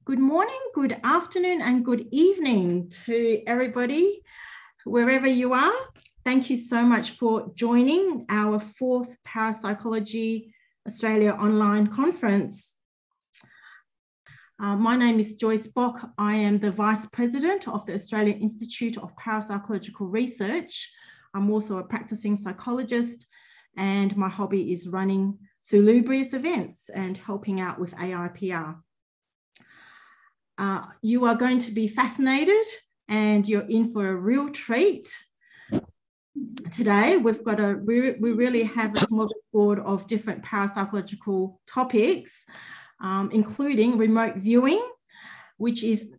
Good morning, good afternoon, and good evening to everybody, wherever you are. Thank you so much for joining our 4th Parapsychology Australia online conference. My name is Joyce Bock. I am the Vice President of the Australian Institute of Parapsychological Research. I'm also a practicing psychologist, and my hobby is running Salubrious events and helping out with AIPR. You are going to be fascinated, and you're in for a real treat. Today, we really have a smorgasbord of different parapsychological topics, including remote viewing, which is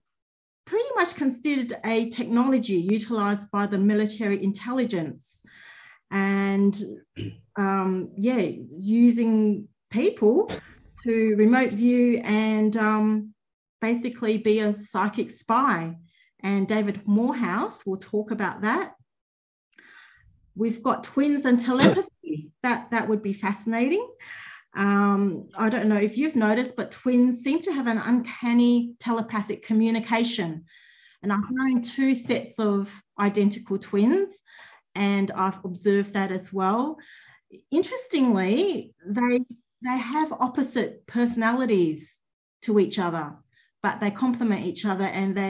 pretty much considered a technology utilized by the military intelligence, and using people to remote view and basically be a psychic spy. And David Morehouse will talk about that. We've got twins and telepathy. That would be fascinating. I don't know if you've noticed, but twins seem to have an uncanny telepathic communication. And I've known 2 sets of identical twins, and I've observed that as well. Interestingly, they have opposite personalities to each other, but they complement each other. And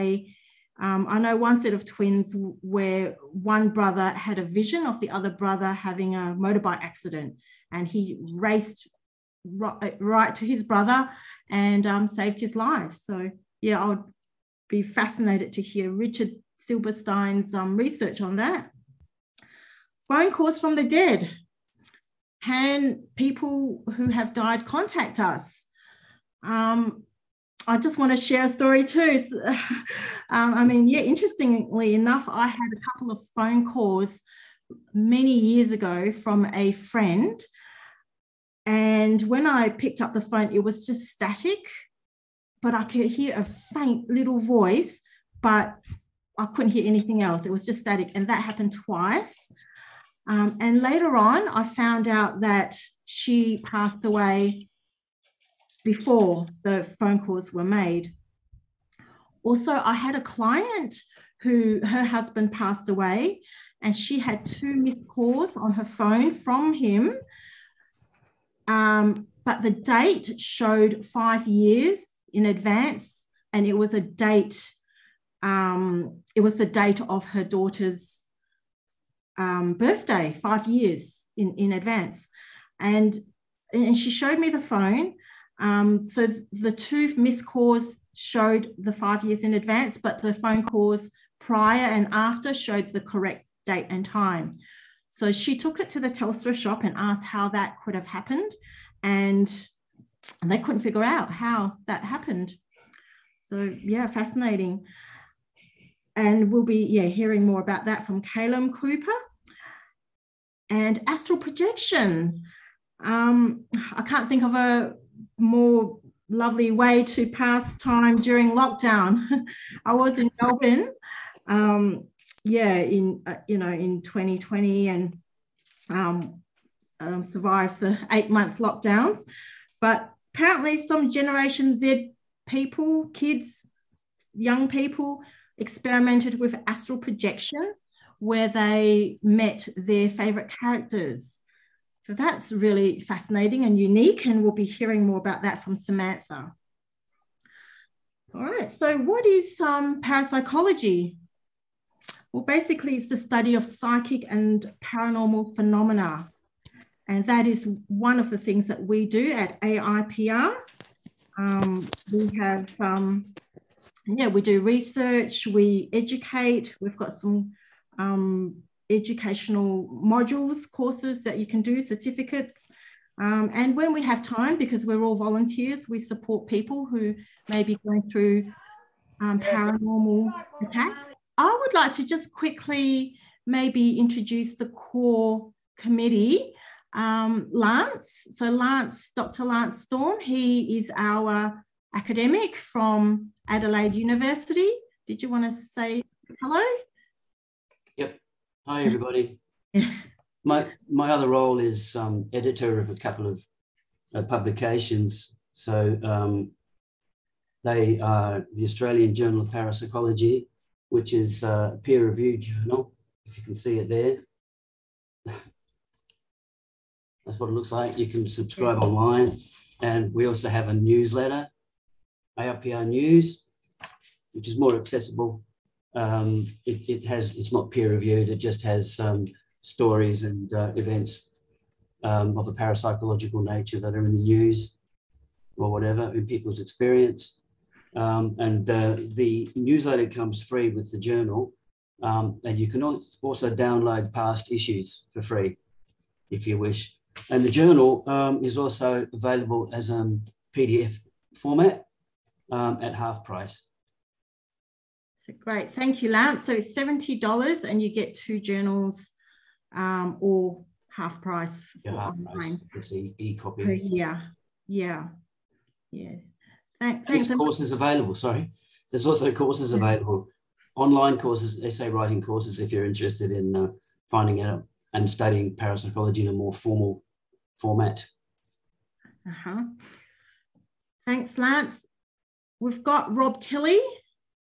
I know one set of twins where one brother had a vision of the other brother having a motorbike accident, and he raced right to his brother and saved his life. So yeah, I would be fascinated to hear Richard Silberstein's research on that. Phone calls from the dead. Can people who have died contact us? I just want to share a story too. Interestingly enough, I had a couple of phone calls many years ago from a friend. And when I picked up the phone, it was just static, but I could hear a faint little voice, but I couldn't hear anything else. It was just static. And that happened twice. And later on, I found out that she passed away before the phone calls were made. Also, I had a client who her husband passed away, and she had 2 missed calls on her phone from him. But the date showed 5 years in advance, and it was a date. It was the date of her daughter's birthday, 5 years in advance. And she showed me the phone. So the 2 missed calls showed the 5 years in advance, but the phone calls prior and after showed the correct date and time. So she took it to the Telstra shop and asked how that could have happened, and they couldn't figure out how that happened. So yeah, fascinating. And we'll be hearing more about that from Caleb Cooper. And astral projection. I can't think of a more lovely way to pass time during lockdown. I was in Melbourne, in 2020, and survived the 8-month lockdowns. But apparently some Generation Z people, kids, young people, experimented with astral projection, where they met their favorite characters. So that's really fascinating and unique, and we'll be hearing more about that from Samantha. All right, so what is parapsychology? Well, basically it's the study of psychic and paranormal phenomena. And that is one of the things that we do at AIPR. We have, we do research, we educate, we've got some educational modules, courses that you can do, certificates. And when we have time, because we're all volunteers, we support people who may be going through paranormal attacks. I would like to just quickly maybe introduce the core committee. Lance. So Lance, Dr. Lance Storm, he is our academic from Adelaide University. Did you want to say hello? Yep. Hi, everybody. My other role is editor of a couple of publications. So They are the Australian Journal of Parapsychology, which is a peer-reviewed journal, if you can see it there. That's what it looks like. You can subscribe online. And we also have a newsletter, AIPR News, which is more accessible. It's not peer-reviewed. It just has stories and events of a parapsychological nature that are in the news or whatever, in people's experience. The newsletter comes free with the journal. And you can also download past issues for free if you wish. And the journal is also available as a PDF format at half price. So great. Thank you, Lance. So it's $70 and you get 2 journals or half price for online. It's e-copy. Per year. Yeah. Thanks. There's courses available, sorry. There's also courses available, online courses, essay writing courses, if you're interested in finding out and studying parapsychology in a more formal format. Thanks, Lance. We've got Rob Tilley,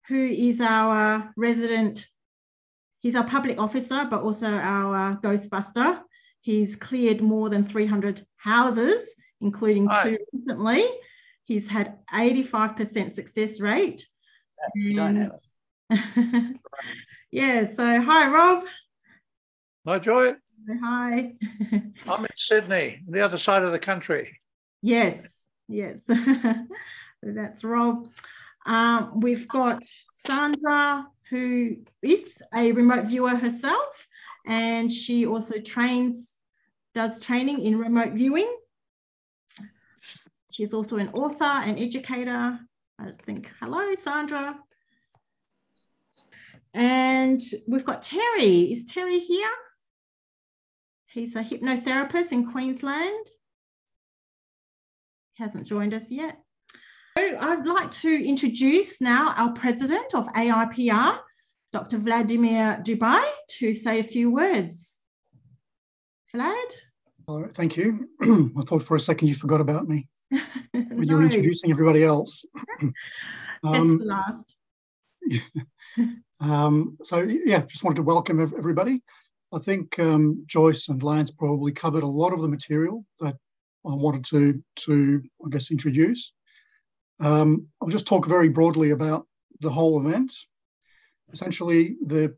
who is our resident. He's our public officer, but also our Ghostbuster. He's cleared more than 300 houses, including 2 recently. He's had 85% success rate. Yeah, so hi, Rob. Hi, Joy. Hi. I'm in Sydney, the other side of the country. Yes. That's Rob. We've got Sandra, who is a remote viewer herself, and she also does training in remote viewing. She's also an author and educator. I think, hello, Sandra. And we've got Terry. Is Terry here? He's a hypnotherapist in Queensland. He hasn't joined us yet. So I'd like to introduce now our president of AIPR, Dr. Vladimir Dubai, to say a few words. Vlad? Thank you. I thought for a second you forgot about me when you were introducing everybody else. Best for last. So yeah, just wanted to welcome everybody. I think Joyce and Lance probably covered a lot of the material that I wanted to I guess, introduce. I'll just talk very broadly about the whole event. Essentially, the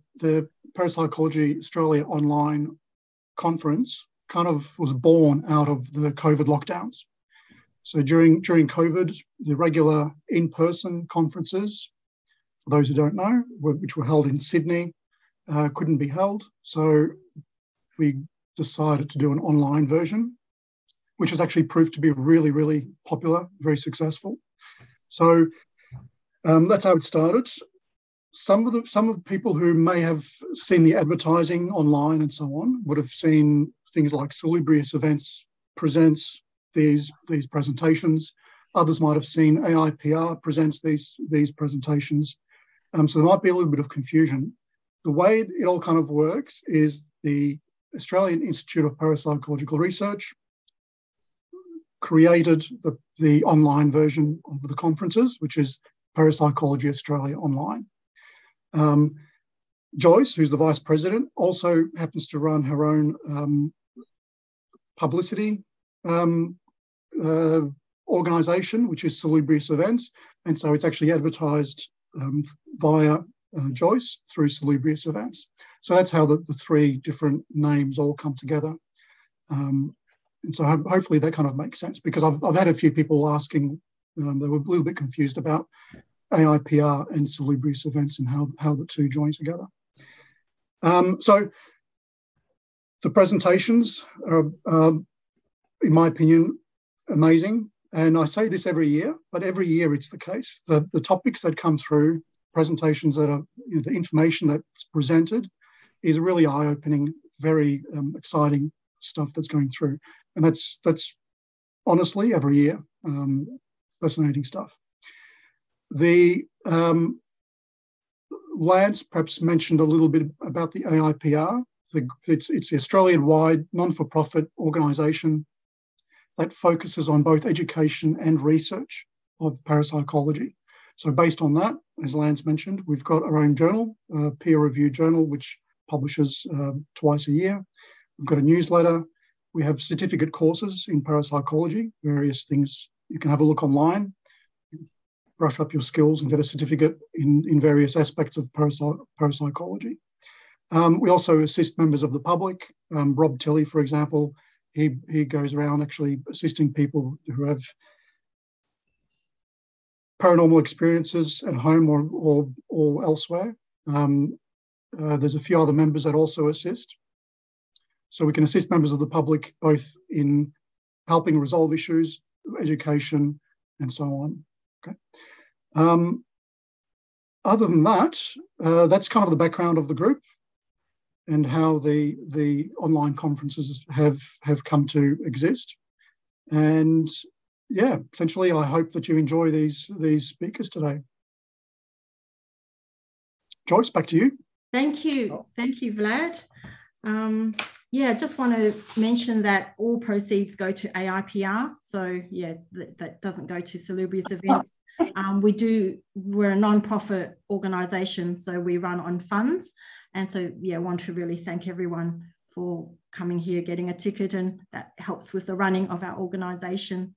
Parapsychology Australia online conference kind of was born out of the COVID lockdowns. So during COVID, the regular in-person conferences, for those who don't know, which were held in Sydney, couldn't be held. So we decided to do an online version, which has actually proved to be really, really popular, very successful. So that's how it started. Some of the people who may have seen the advertising online and so on would have seen things like Salubrious Events presents these presentations. Others might have seen AIPR presents these presentations. So there might be a little bit of confusion. The way it all kind of works is the Australian Institute of Parapsychological Research created the online version of the conferences, which is Parapsychology Australia Online. Joyce, who's the vice president, also happens to run her own publicity organisation, which is Salubrious Events. And so it's actually advertised via Joyce through Salubrious Events. So that's how the 3 different names all come together. And so hopefully that kind of makes sense, because I've had a few people asking, they were a little bit confused about AIPR and Salubrious Events and how the 2 join together. So the presentations are, in my opinion, amazing. And I say this every year, but every year it's the case. The topics that come through, presentations that are, the information that's presented is really eye-opening, very exciting stuff that's going through. And that's honestly every year, fascinating stuff. The Lance perhaps mentioned a little bit about the AIPR. It's the Australian-wide non-for-profit organisation that focuses on both education and research of parapsychology. So based on that, as Lance mentioned, we've got our own journal, peer-reviewed journal, which publishes twice a year. We've got a newsletter. We have certificate courses in parapsychology, various things. You can have a look online, brush up your skills and get a certificate in various aspects of parapsychology. We also assist members of the public. Rob Tilley, for example, he goes around actually assisting people who have paranormal experiences at home or elsewhere. There's a few other members that also assist. So we can assist members of the public both in helping resolve issues, education, and so on. Okay. Other than that, that's kind of the background of the group and how the online conferences have come to exist. And yeah, essentially, I hope that you enjoy these speakers today. Joyce, back to you. Thank you. Thank you, Vlad. Yeah, just want to mention that all proceeds go to AIPR. So yeah, that doesn't go to Salubrious events. We're a non-profit organisation, so we run on funds. And so, yeah, I want to really thank everyone for coming here, getting a ticket, and that helps with the running of our organisation.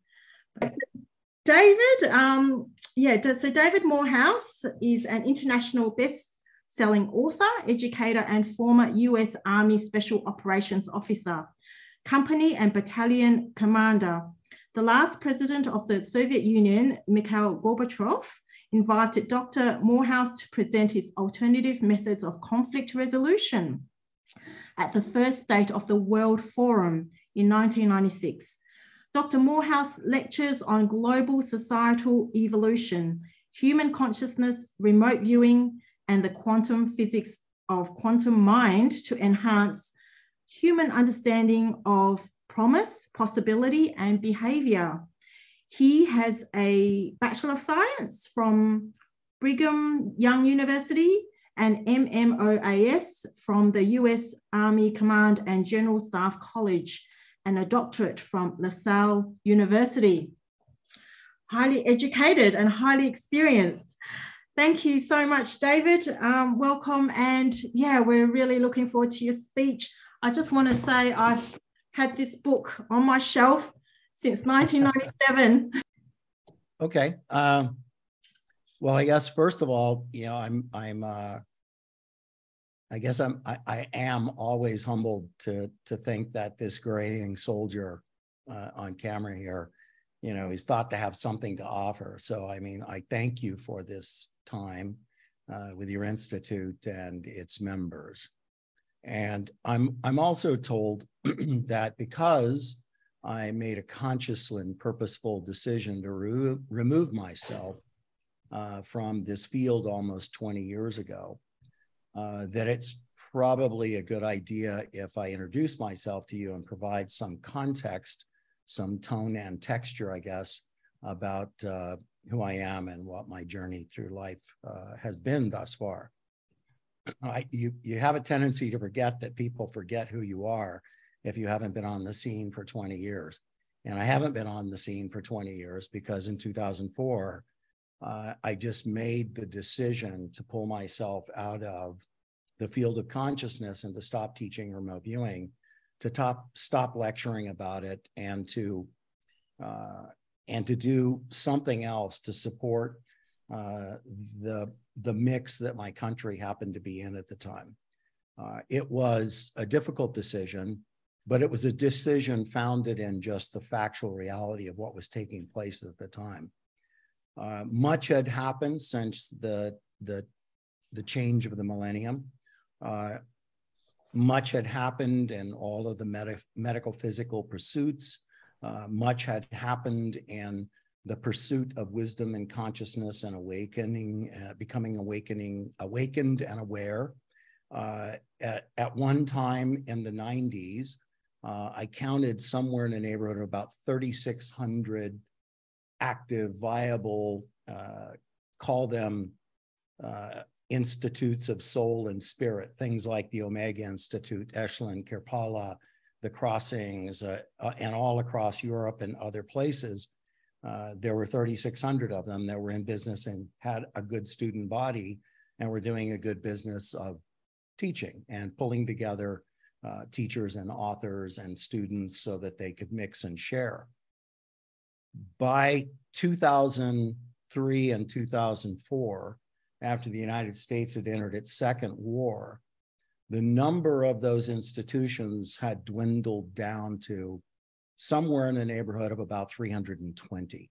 David, so David Morehouse is an international best-selling author, educator, and former US Army Special Operations Officer, company and battalion commander. The last president of the Soviet Union, Mikhail Gorbachev, invited Dr. Morehouse to present his alternative methods of conflict resolution at the first state of the World Forum in 1996. Dr. Morehouse lectures on global societal evolution, human consciousness, remote viewing, and the quantum physics of quantum mind to enhance human understanding of promise, possibility, and behavior. He has a Bachelor of Science from Brigham Young University and MMOAS from the US Army Command and General Staff College, and a doctorate from LaSalle University. Highly educated and highly experienced. Thank you so much, David. Welcome. And yeah, we're really looking forward to your speech. I just want to say I've had this book on my shelf since 1997. Okay. Well, I guess first of all, you know, I am always humbled to think that this graying soldier on camera here, you know, he's thought to have something to offer. So, I mean, I thank you for this time with your institute and its members. And I'm also told that because I made a conscious and purposeful decision to remove myself from this field almost 20 years ago, that it's probably a good idea if I introduce myself to you and provide some context, some tone and texture, I guess, about who I am and what my journey through life has been thus far. You have a tendency to forget that people forget who you are if you haven't been on the scene for 20 years. And I haven't been on the scene for 20 years because in 2004, I just made the decision to pull myself out of the field of consciousness and to stop teaching remote viewing, to stop lecturing about it, and to do something else to support the mix that my country happened to be in at the time. It was a difficult decision, but it was a decision founded in just the factual reality of what was taking place at the time. Much had happened since the change of the millennium. Much had happened in all of the medical physical pursuits. Much had happened in the pursuit of wisdom and consciousness and awakening, becoming awakened and aware. At one time in the 90s, I counted somewhere in the neighborhood of about 3,600 active, viable, call them institutes of soul and spirit, things like the Omega Institute, Echelon, Kirpala, the Crossings, and all across Europe and other places. There were 3,600 of them that were in business and had a good student body and were doing a good business of teaching and pulling together teachers and authors and students so that they could mix and share. By 2003 and 2004, after the United States had entered its second war, the number of those institutions had dwindled down to somewhere in the neighborhood of about 320,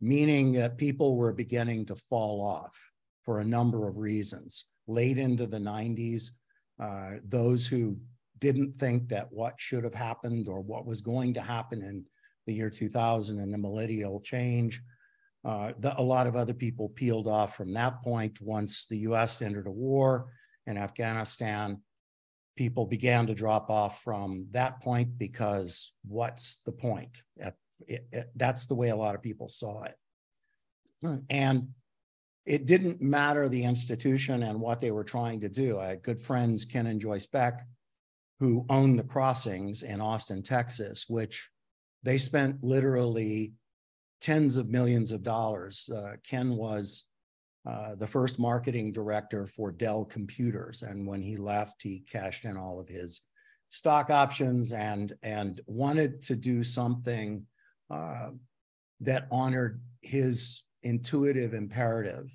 meaning that people were beginning to fall off for a number of reasons. Late into the 90s, those who didn't think that what should have happened or what was going to happen in the year 2000 and the millennial change, a lot of other people peeled off from that point. Once the US entered a war in Afghanistan, people began to drop off from that point because what's the point? That's the way a lot of people saw it. And it didn't matter the institution and what they were trying to do. I had good friends, Ken and Joyce Beck, who owned the Crossings in Austin, Texas, which they spent literally tens of millions of dollars. Ken was the first marketing director for Dell Computers. And when he left, he cashed in all of his stock options and wanted to do something that honored his intuitive imperative,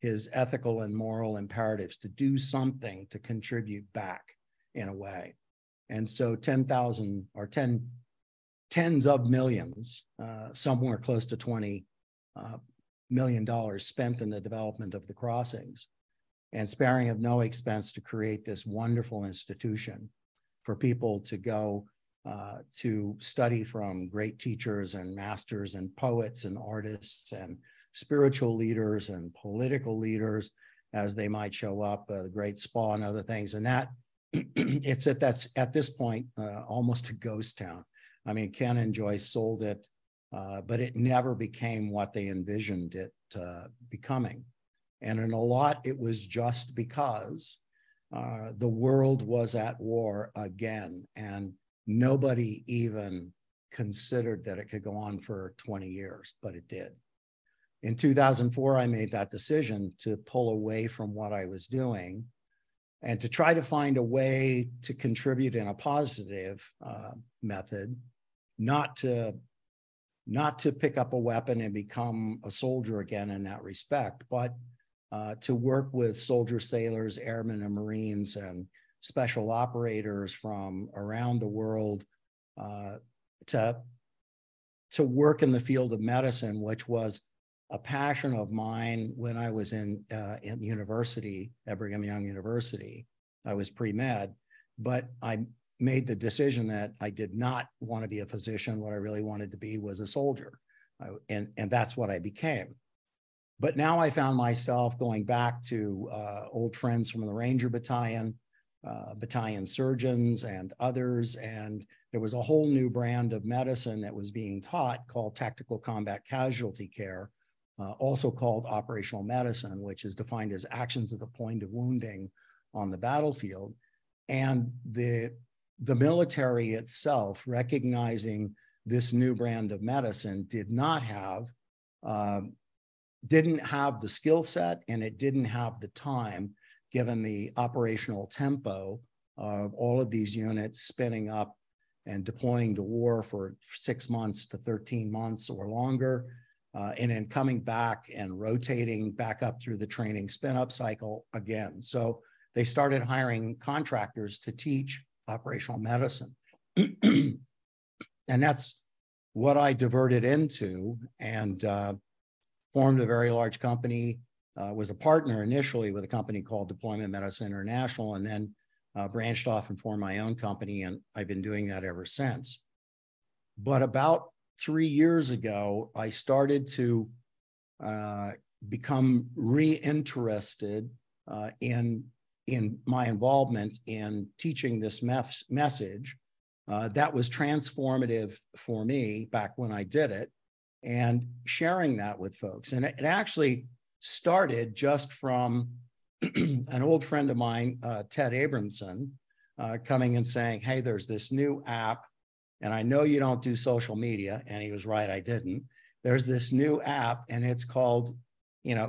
his ethical and moral imperatives to do something to contribute back in a way. And so 10,000 or tens of millions, somewhere close to $20 million spent in the development of the Crossings, and sparing of no expense to create this wonderful institution for people to go to study from great teachers and masters and poets and artists and spiritual leaders and political leaders as they might show up, the great spa and other things. And that it's at this point almost a ghost town. I mean, Ken and Joyce sold it, but it never became what they envisioned it becoming. And in a lot, it was just because the world was at war again, and nobody even considered that it could go on for 20 years, but it did. In 2004, I made that decision to pull away from what I was doing and to try to find a way to contribute in a positive method, not to pick up a weapon and become a soldier again in that respect, but to work with soldiers, sailors, airmen, and Marines and special operators from around the world to work in the field of medicine, which was a passion of mine when I was in university at Brigham Young University. I was pre-med, but I made the decision that I did not want to be a physician. What I really wanted to be was a soldier. And that's what I became. But now I found myself going back to old friends from the Ranger Battalion, battalion surgeons and others. And there was a whole new brand of medicine that was being taught called tactical combat casualty care, also called operational medicine, which is defined as actions at the point of wounding on the battlefield. And the military itself, recognizing this new brand of medicine, didn't have the skill set, and it didn't have the time, given the operational tempo of all of these units spinning up and deploying to war for 6 months to 13 months or longer, and then coming back and rotating back up through the training spin-up cycle again. So they started hiring contractors to teach operational medicine. And that's what I diverted into, and formed a very large company, was a partner initially with a company called Deployment Medicine International, and then branched off and formed my own company, and I've been doing that ever since. But about 3 years ago, I started to become reinterested in my involvement in teaching this message that was transformative for me back when I did it, and sharing that with folks. And it actually started just from an old friend of mine, Ted Abramson, coming and saying, hey, there's this new app, and I know you don't do social media. And he was right, I didn't. there's this new app, and it's called,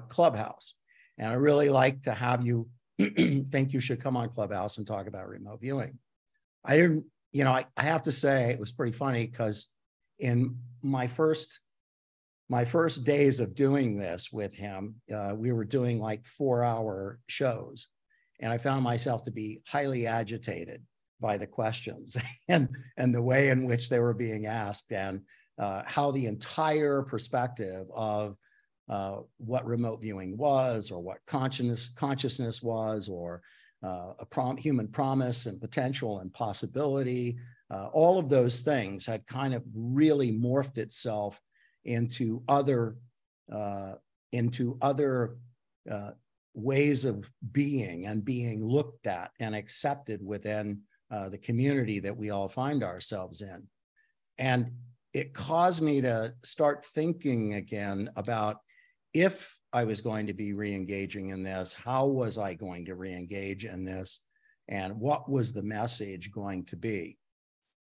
Clubhouse. And I really like to have you think you should come on Clubhouse and talk about remote viewing. I didn't, I have to say it was pretty funny because in my first days of doing this with him, we were doing like 4-hour shows, and I found myself to be highly agitated by the questions and the way in which they were being asked, and how the entire perspective of what remote viewing was, or what consciousness was, or human promise and potential and possibility, all of those things had kind of really morphed itself into other ways of being and being looked at and accepted within the community that we all find ourselves in. And it caused me to start thinking again about, if I was going to be re-engaging in this, how was I going to re-engage in this, and what was the message going to be?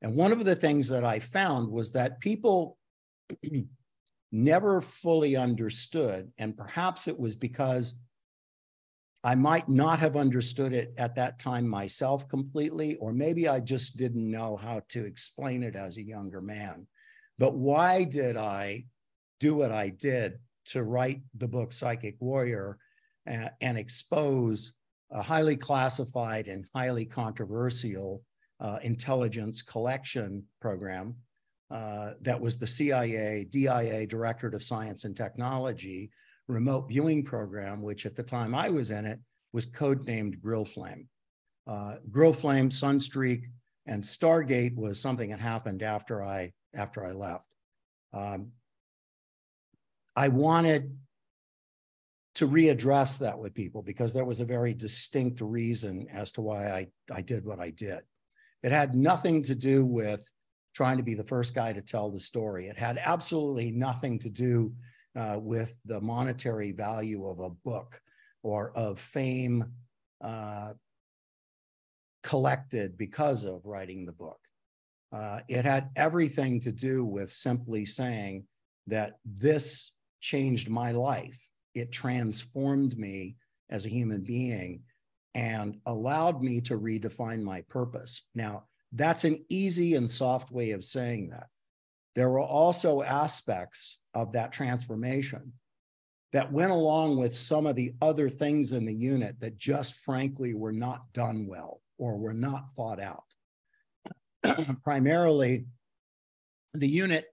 And one of the things that I found was that people never fully understood, and perhaps it was because I might not have understood it at that time myself completely, or maybe I just didn't know how to explain it as a younger man. But why did I do what I did to write the book Psychic Warrior and expose a highly classified and highly controversial intelligence collection program that was the CIA, DIA, Directorate of Science and Technology remote viewing program, which at the time I was in it was codenamed Grill Flame. Grill Flame, Sunstreak, and Stargate was something that happened after I left. I wanted to readdress that with people because there was a very distinct reason as to why I did what I did. It had nothing to do with trying to be the first guy to tell the story. It had absolutely nothing to do with the monetary value of a book or of fame collected because of writing the book. It had everything to do with simply saying that this changed my life. It transformed me as a human being and allowed me to redefine my purpose. Now, that's an easy and soft way of saying that. There were also aspects of that transformation that went along with some of the other things in the unit that just frankly were not done well or were not thought out. Primarily, the unit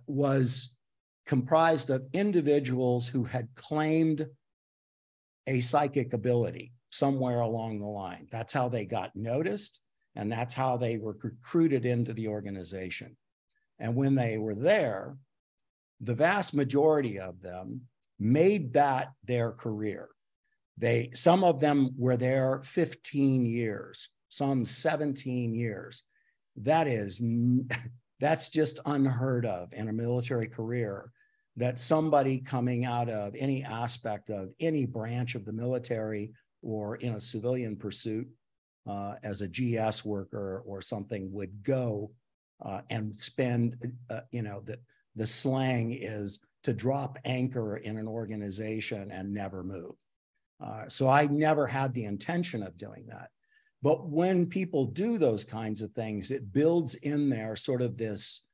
was comprised of individuals who had claimed a psychic ability somewhere along the line. That's how they got noticed, and that's how they were recruited into the organization. And when they were there, the vast majority of them made that their career. Some of them were there 15 years, some 17 years. That's just unheard of in a military career, that somebody coming out of any aspect of any branch of the military or in a civilian pursuit as a GS worker or something would go and spend, the slang is to drop anchor in an organization and never move. So I never had the intention of doing that. But when people do those kinds of things, it builds in there sort of this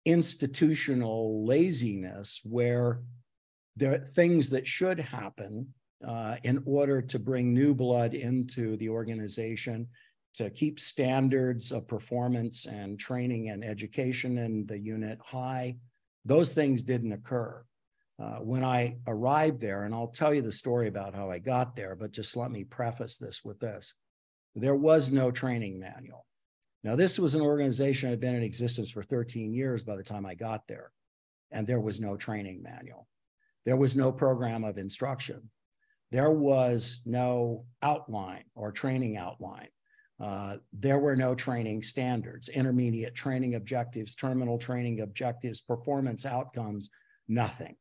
institutional laziness where there are things that should happen in order to bring new blood into the organization, to keep standards of performance and training and education in the unit high. Those things didn't occur. When I arrived there, and I'll tell you the story about how I got there, but just let me preface this with this. There was no training manual. Now, this was an organization that had been in existence for 13 years by the time I got there, and there was no training manual. There was no program of instruction. There was no outline or training outline. There were no training standards, intermediate training objectives, terminal training objectives, performance outcomes, nothing.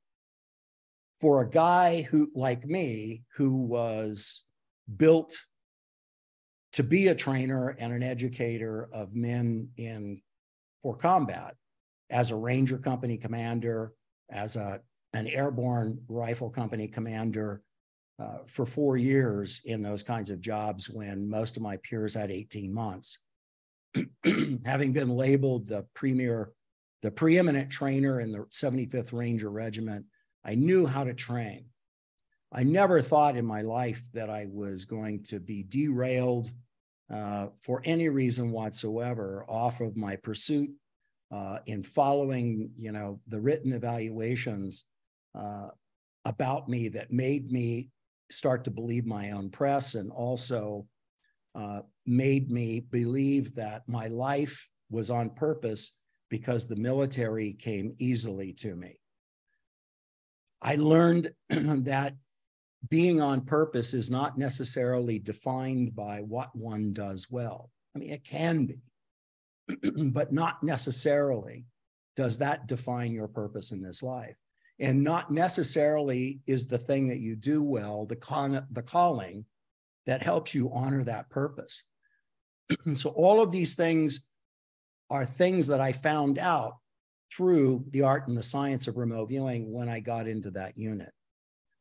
For a guy who, like me, who was built to be a trainer and an educator of men for combat, as a Ranger company commander, as an airborne rifle company commander for 4 years in those kinds of jobs when most of my peers had 18 months. Having been labeled the preeminent trainer in the 75th Ranger Regiment, I knew how to train. I never thought in my life that I was going to be derailed for any reason whatsoever off of my pursuit in following, the written evaluations about me that made me start to believe my own press, and also made me believe that my life was on purpose because the military came easily to me. I learned that being on purpose is not necessarily defined by what one does well. I mean, it can be, but not necessarily does that define your purpose in this life. And not necessarily is the thing that you do well the calling that helps you honor that purpose. So all of these things are things that I found out through the art and the science of remote viewing when I got into that unit.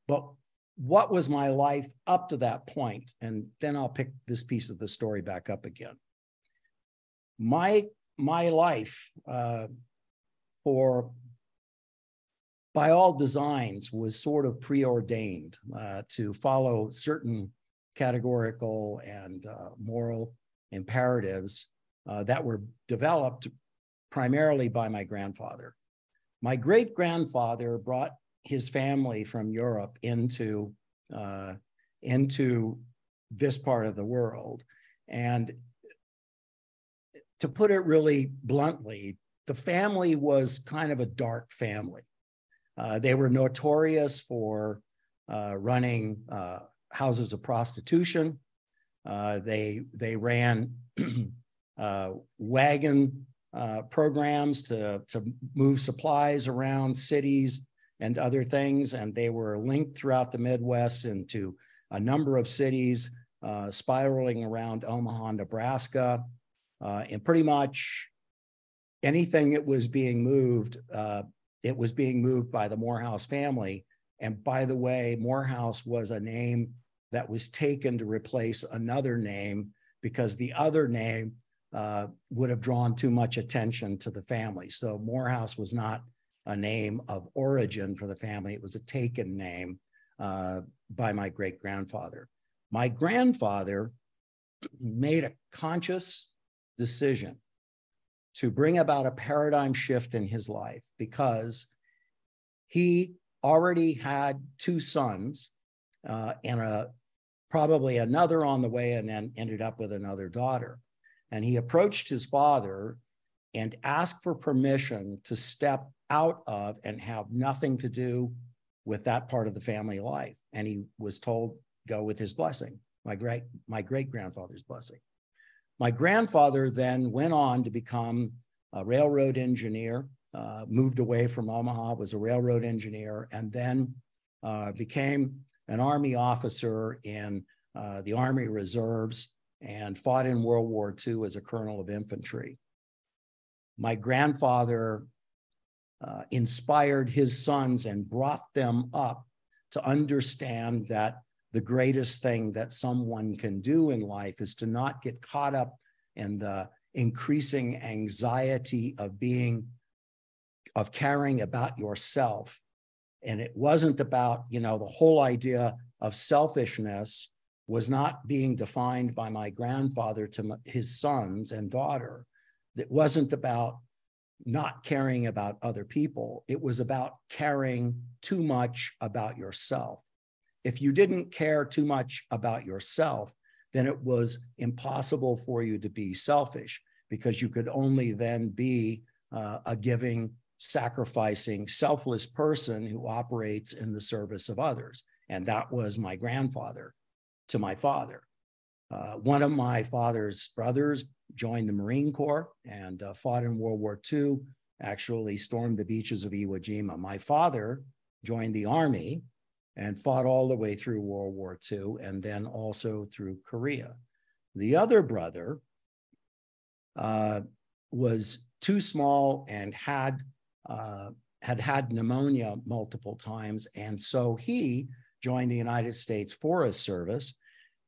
But what was my life up to that point? And then I'll pick this piece of the story back up again. My life, by all designs, was sort of preordained to follow certain categorical and moral imperatives that were developed primarily by my grandfather. My great-grandfather brought his family from Europe into this part of the world. And to put it really bluntly, the family was kind of a dark family. They were notorious for running houses of prostitution. They ran wagon programs to move supplies around cities and other things, and they were linked throughout the Midwest into a number of cities, spiraling around Omaha, Nebraska, and pretty much anything that was being moved, it was being moved by the Morehouse family. And by the way, Morehouse was a name that was taken to replace another name because the other name would have drawn too much attention to the family. So Morehouse was not a name of origin for the family. It was a taken name by my great-grandfather. My grandfather made a conscious decision to bring about a paradigm shift in his life because he already had 2 sons and probably another on the way, and then ended up with another daughter. And he approached his father and asked for permission to step out of and have nothing to do with that part of the family life. And he was told, go with his blessing, my great-grandfather's blessing. My grandfather then went on to become a railroad engineer, moved away from Omaha, was a railroad engineer, and then became an Army officer in the Army Reserves and fought in World War II as a colonel of infantry. My grandfather inspired his sons and brought them up to understand that the greatest thing that someone can do in life is to not get caught up in the increasing anxiety of caring about yourself. And it wasn't about, the whole idea of selfishness was not being defined by my grandfather to his sons and daughter. It wasn't about not caring about other people. It was about caring too much about yourself. If you didn't care too much about yourself, then it was impossible for you to be selfish, because you could only then be a giving, sacrificing, selfless person who operates in the service of others. And that was my grandfather to my father. One of my father's brothers joined the Marine Corps and fought in World War II, actually stormed the beaches of Iwo Jima. My father joined the Army and fought all the way through World War II and then also through Korea. The other brother was too small and had had had pneumonia multiple times. And so he joined the United States Forest Service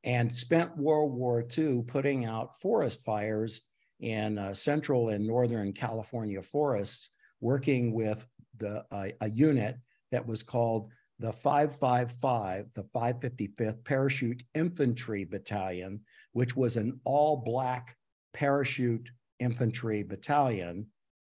and spent World War II putting out forest fires in central and northern California forests, working with a unit that was called the 555, the 555th Parachute Infantry Battalion, which was an all-black parachute infantry battalion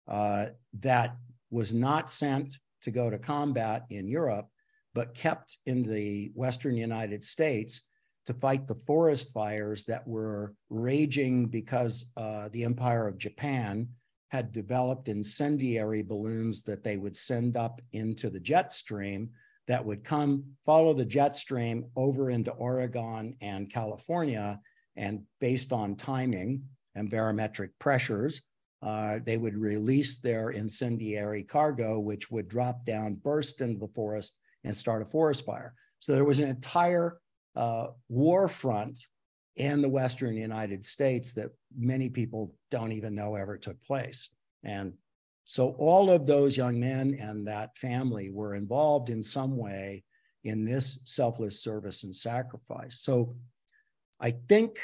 that was not sent to go to combat in Europe, but kept in the Western United States to fight the forest fires that were raging because the Empire of Japan had developed incendiary balloons that they would send up into the jet stream that would come, follow the jet stream over into Oregon and California. And based on timing and barometric pressures, they would release their incendiary cargo, which would drop down, burst into the forest, and start a forest fire. So there was an entire war front in the Western United States that many people don't even know ever took place. And so all of those young men and that family were involved in some way in this selfless service and sacrifice. So I think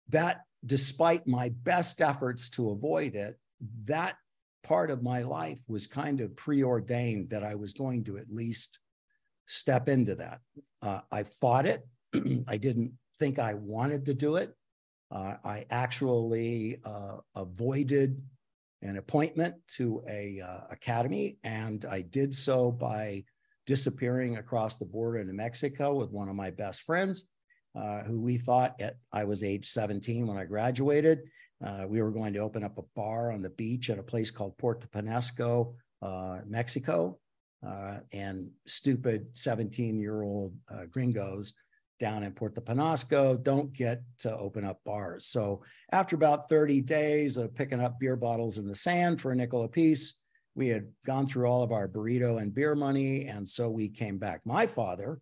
that despite my best efforts to avoid it, that part of my life was kind of preordained that I was going to at least step into that. I fought it. I didn't think I wanted to do it. I actually avoided an appointment to a academy, and I did so by disappearing across the border into Mexico with one of my best friends, who we thought I was age 17 when I graduated. We were going to open up a bar on the beach at a place called Puerto Penasco, Mexico, and stupid 17-year-old gringos down in Puerto Penasco don't get to open up bars. So after about 30 days of picking up beer bottles in the sand for a nickel a piece, we had gone through all of our burrito and beer money, and so we came back. My father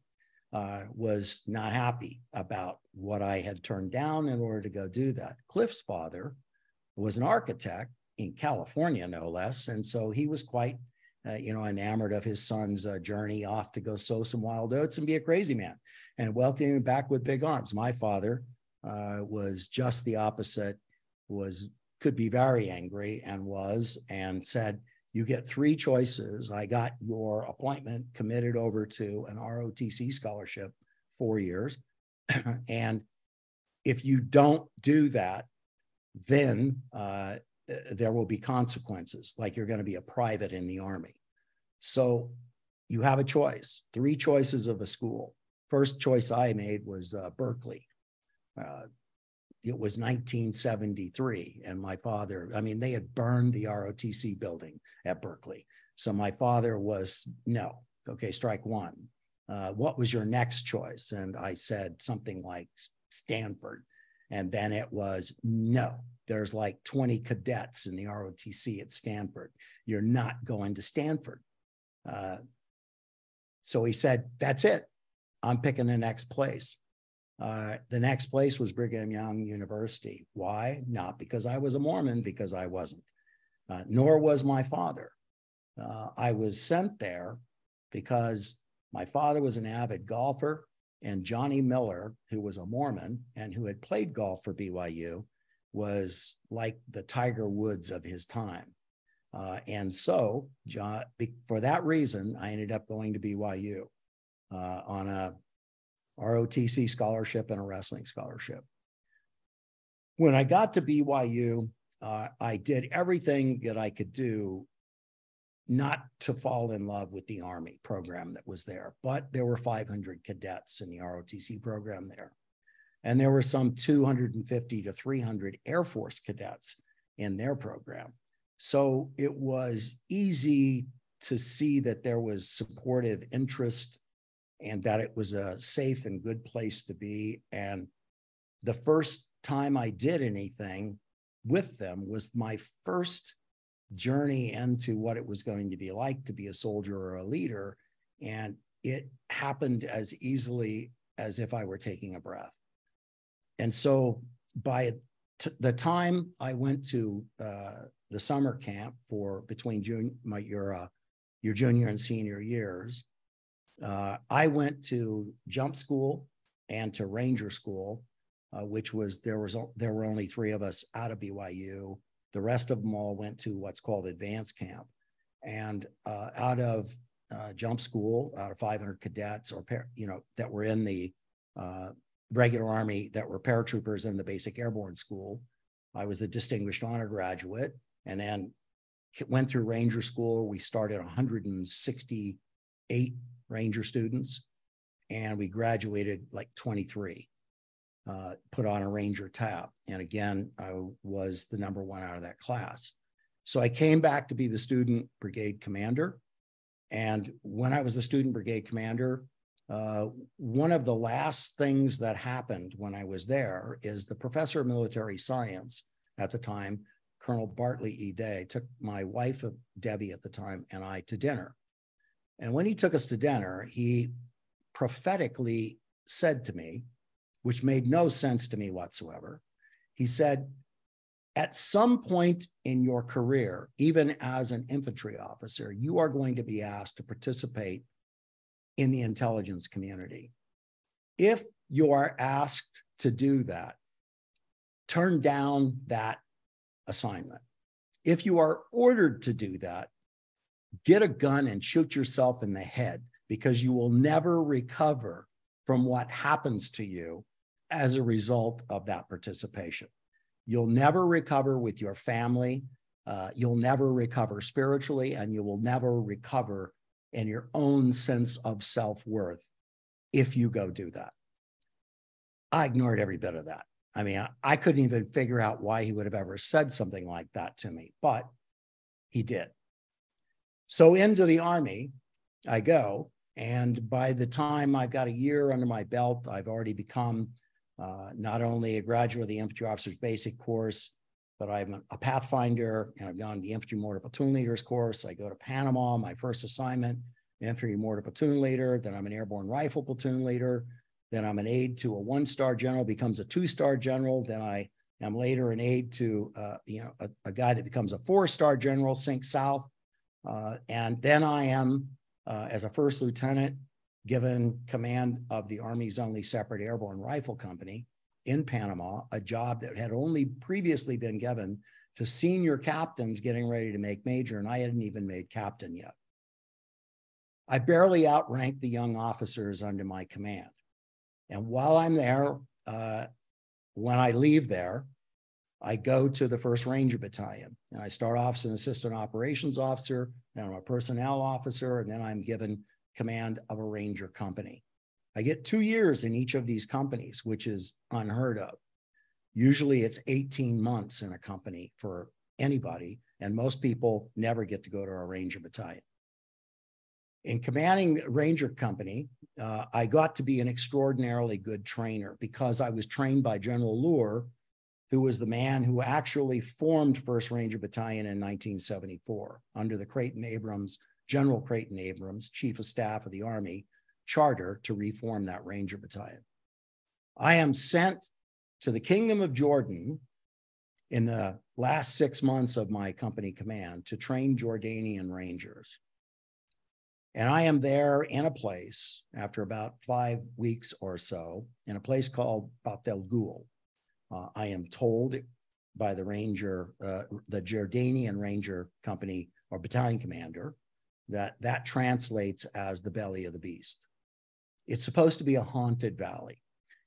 was not happy about what I had turned down in order to go do that. Cliff's father was an architect in California, no less, and so he was quite enamored of his son's journey off to go sow some wild oats and be a crazy man, and welcoming him back with big arms. My father was just the opposite, could be very angry and said, you get three choices. I got your appointment committed over to an ROTC scholarship, 4 years. And if you don't do that, then there will be consequences, like you're going to be a private in the Army. So you have a choice, three choices of a school. First choice I made was Berkeley. It was 1973, and my father, they had burned the ROTC building at Berkeley. So my father was, no, okay, strike one. What was your next choice? And I said something like Stanford. And then it was, no, there's like 20 cadets in the ROTC at Stanford. You're not going to Stanford. So he said, that's it. I'm picking the next place. The next place was Brigham Young University. Why? Not because I was a Mormon, because I wasn't, nor was my father. I was sent there because my father was an avid golfer, and Johnny Miller, who was a Mormon and who had played golf for BYU, was like the Tiger Woods of his time. And so for that reason, I ended up going to BYU on a ROTC scholarship and a wrestling scholarship. When I got to BYU, I did everything that I could do not to fall in love with the Army program that was there, but there were 500 cadets in the ROTC program there. And there were some 250 to 300 Air Force cadets in their program. So it was easy to see that there was supportive interest and that it was a safe and good place to be. And the first time I did anything with them was my first journey into what it was going to be like to be a soldier or a leader. And it happened as easily as if I were taking a breath. And so by the time I went to the summer camp for between your junior and senior years, I went to jump school and to Ranger school, which was there were only 3 of us out of BYU. The rest of them all went to what's called advanced camp. And out of jump school, out of 500 cadets or that were in the regular Army that were paratroopers in the basic airborne school, I was a distinguished honor graduate, and then went through Ranger school. We started 168 Ranger students, and we graduated like 23, put on a Ranger tab. And again, I was the #1 out of that class. So I came back to be the student brigade commander. And when I was the student brigade commander, one of the last things that happened when I was there is the professor of military science at the time, Colonel Bartley E. Day, took my wife, Debbie at the time, and I to dinner. And when he took us to dinner, he prophetically said to me, which made no sense to me whatsoever, he said, at some point in your career, even as an infantry officer, you are going to be asked to participate in the intelligence community. If you are asked to do that, turn down that assignment. If you are ordered to do that, get a gun and shoot yourself in the head, because you will never recover from what happens to you as a result of that participation. You'll never recover with your family. You'll never recover spiritually, and you will never recover in your own sense of self-worth if you go do that. I ignored every bit of that. I mean, I couldn't even figure out why he would have ever said something like that to me, but he did. So into the Army I go, and by the time I've got a year under my belt, I've already become not only a graduate of the Infantry Officers Basic Course, but I'm a Pathfinder, and I've gone to the Infantry Mortar Platoon Leaders course. I go to Panama, my first assignment, Infantry Mortar Platoon Leader, then I'm an Airborne Rifle Platoon Leader, then I'm an aide to a 1-star general, becomes a 2-star general, then I am later an aide to a guy that becomes a 4-star general, Sync South, and then I am, as a first lieutenant, given command of the Army's only separate airborne rifle company in Panama, a job that had only previously been given to senior captains getting ready to make major, and I hadn't even made captain yet. I barely outranked the young officers under my command. And while I'm there, when I leave there, I go to the 1st Ranger Battalion, and I start off as an assistant operations officer, then I'm a personnel officer, and then I'm given command of a Ranger company. I get 2 years in each of these companies, which is unheard of. Usually it's 18 months in a company for anybody, and most people never get to go to a Ranger Battalion. In commanding Ranger Company, I got to be an extraordinarily good trainer because I was trained by General Luer, who was the man who actually formed 1st Ranger Battalion in 1974 under the General Creighton Abrams, Chief of Staff of the Army, charter to reform that Ranger Battalion. I am sent to the Kingdom of Jordan in the last 6 months of my company command to train Jordanian Rangers. And I am there in a place, after about 5 weeks or so, in a place called Bat El Ghul. I am told by the Jordanian Ranger Company or Battalion Commander that translates as the belly of the beast. It's supposed to be a haunted valley.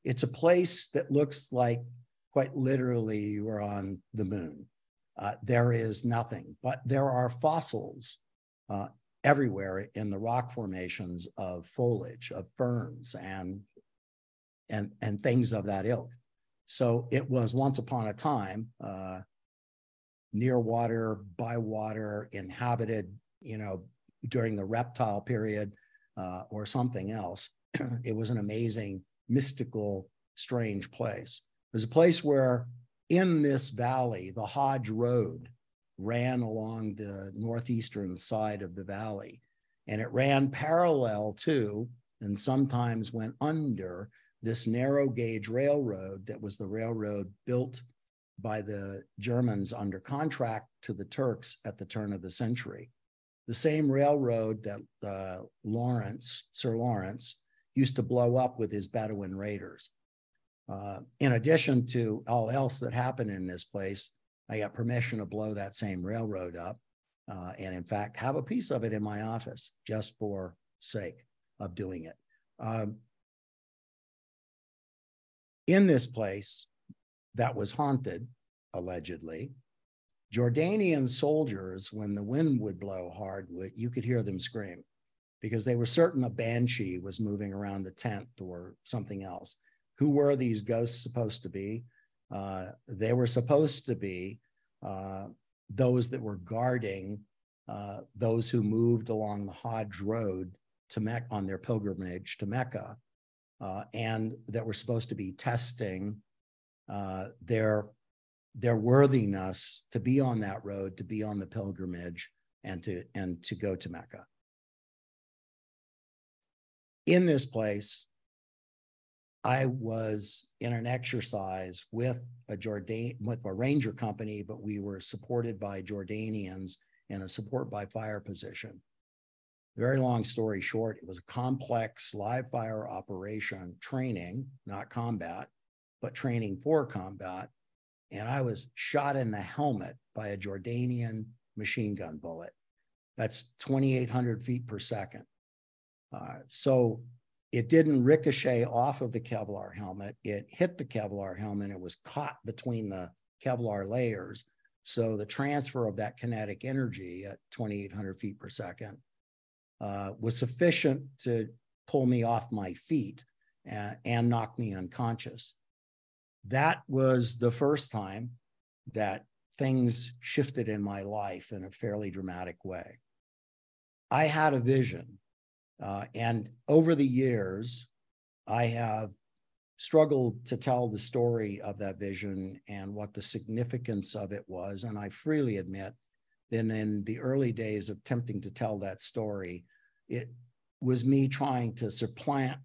It's a place that looks like, quite literally, you are on the moon. There is nothing, but there are fossils everywhere in the rock formations of foliage, of ferns, and things of that ilk. So it was once upon a time near water, by water, inhabited, during the reptile period or something else. It was an amazing, mystical, strange place. It was a place where in this valley, the Hodge Road ran along the northeastern side of the valley, and it ran parallel to, and sometimes went under, this narrow gauge railroad that was the railroad built by the Germans under contract to the Turks at the turn of the century. The same railroad that Sir Lawrence used to blow up with his Bedouin raiders. In addition to all else that happened in this place, I got permission to blow that same railroad up, and in fact, have a piece of it in my office just for sake of doing it. In this place that was haunted, allegedly, Jordanian soldiers, when the wind would blow hard, you could hear them scream because they were certain a banshee was moving around the tent or something else. Who were these ghosts supposed to be? They were supposed to be those that were guarding those who moved along the Hajj road to Mecca on their pilgrimage to Mecca, and that were supposed to be testing their worthiness to be on that road, to be on the pilgrimage, and to go to Mecca. In this place, I was in an exercise with a ranger company, but we were supported by Jordanians and a support by fire position. Very long story short, it was a complex live fire operation training, not combat, but training for combat. And I was shot in the helmet by a Jordanian machine gun bullet. That's 2,800 feet per second. So it didn't ricochet off of the Kevlar helmet. It hit the Kevlar helmet. It was caught between the Kevlar layers. So the transfer of that kinetic energy at 2,800 feet per second was sufficient to pull me off my feet and knock me unconscious. That was the first time that things shifted in my life in a fairly dramatic way. I had a vision, and over the years, I have struggled to tell the story of that vision and what the significance of it was. And I freely admit that in the early days of attempting to tell that story, it was me trying to supplant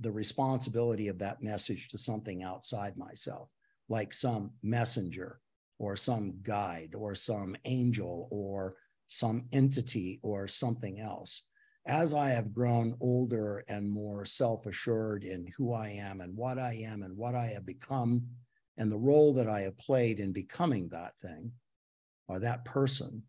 the responsibility of that message to something outside myself, like some messenger or some guide or some angel or some entity or something else. As I have grown older and more self-assured in who I am and what I have become, and the role that I have played in becoming that thing or that person,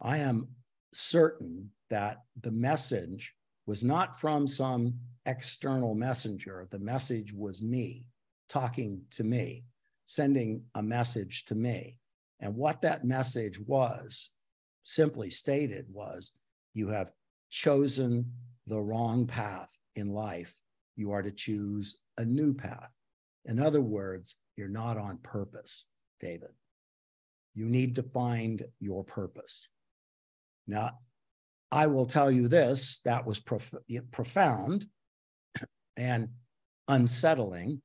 I am certain that the message was not from some external messenger. The message was me talking to me, sending a message to me. And what that message was, simply stated, was you have chosen the wrong path in life. You are to choose a new path. In other words, you're not on purpose, David. You need to find your purpose. Now, I will tell you this, that was profound and unsettling.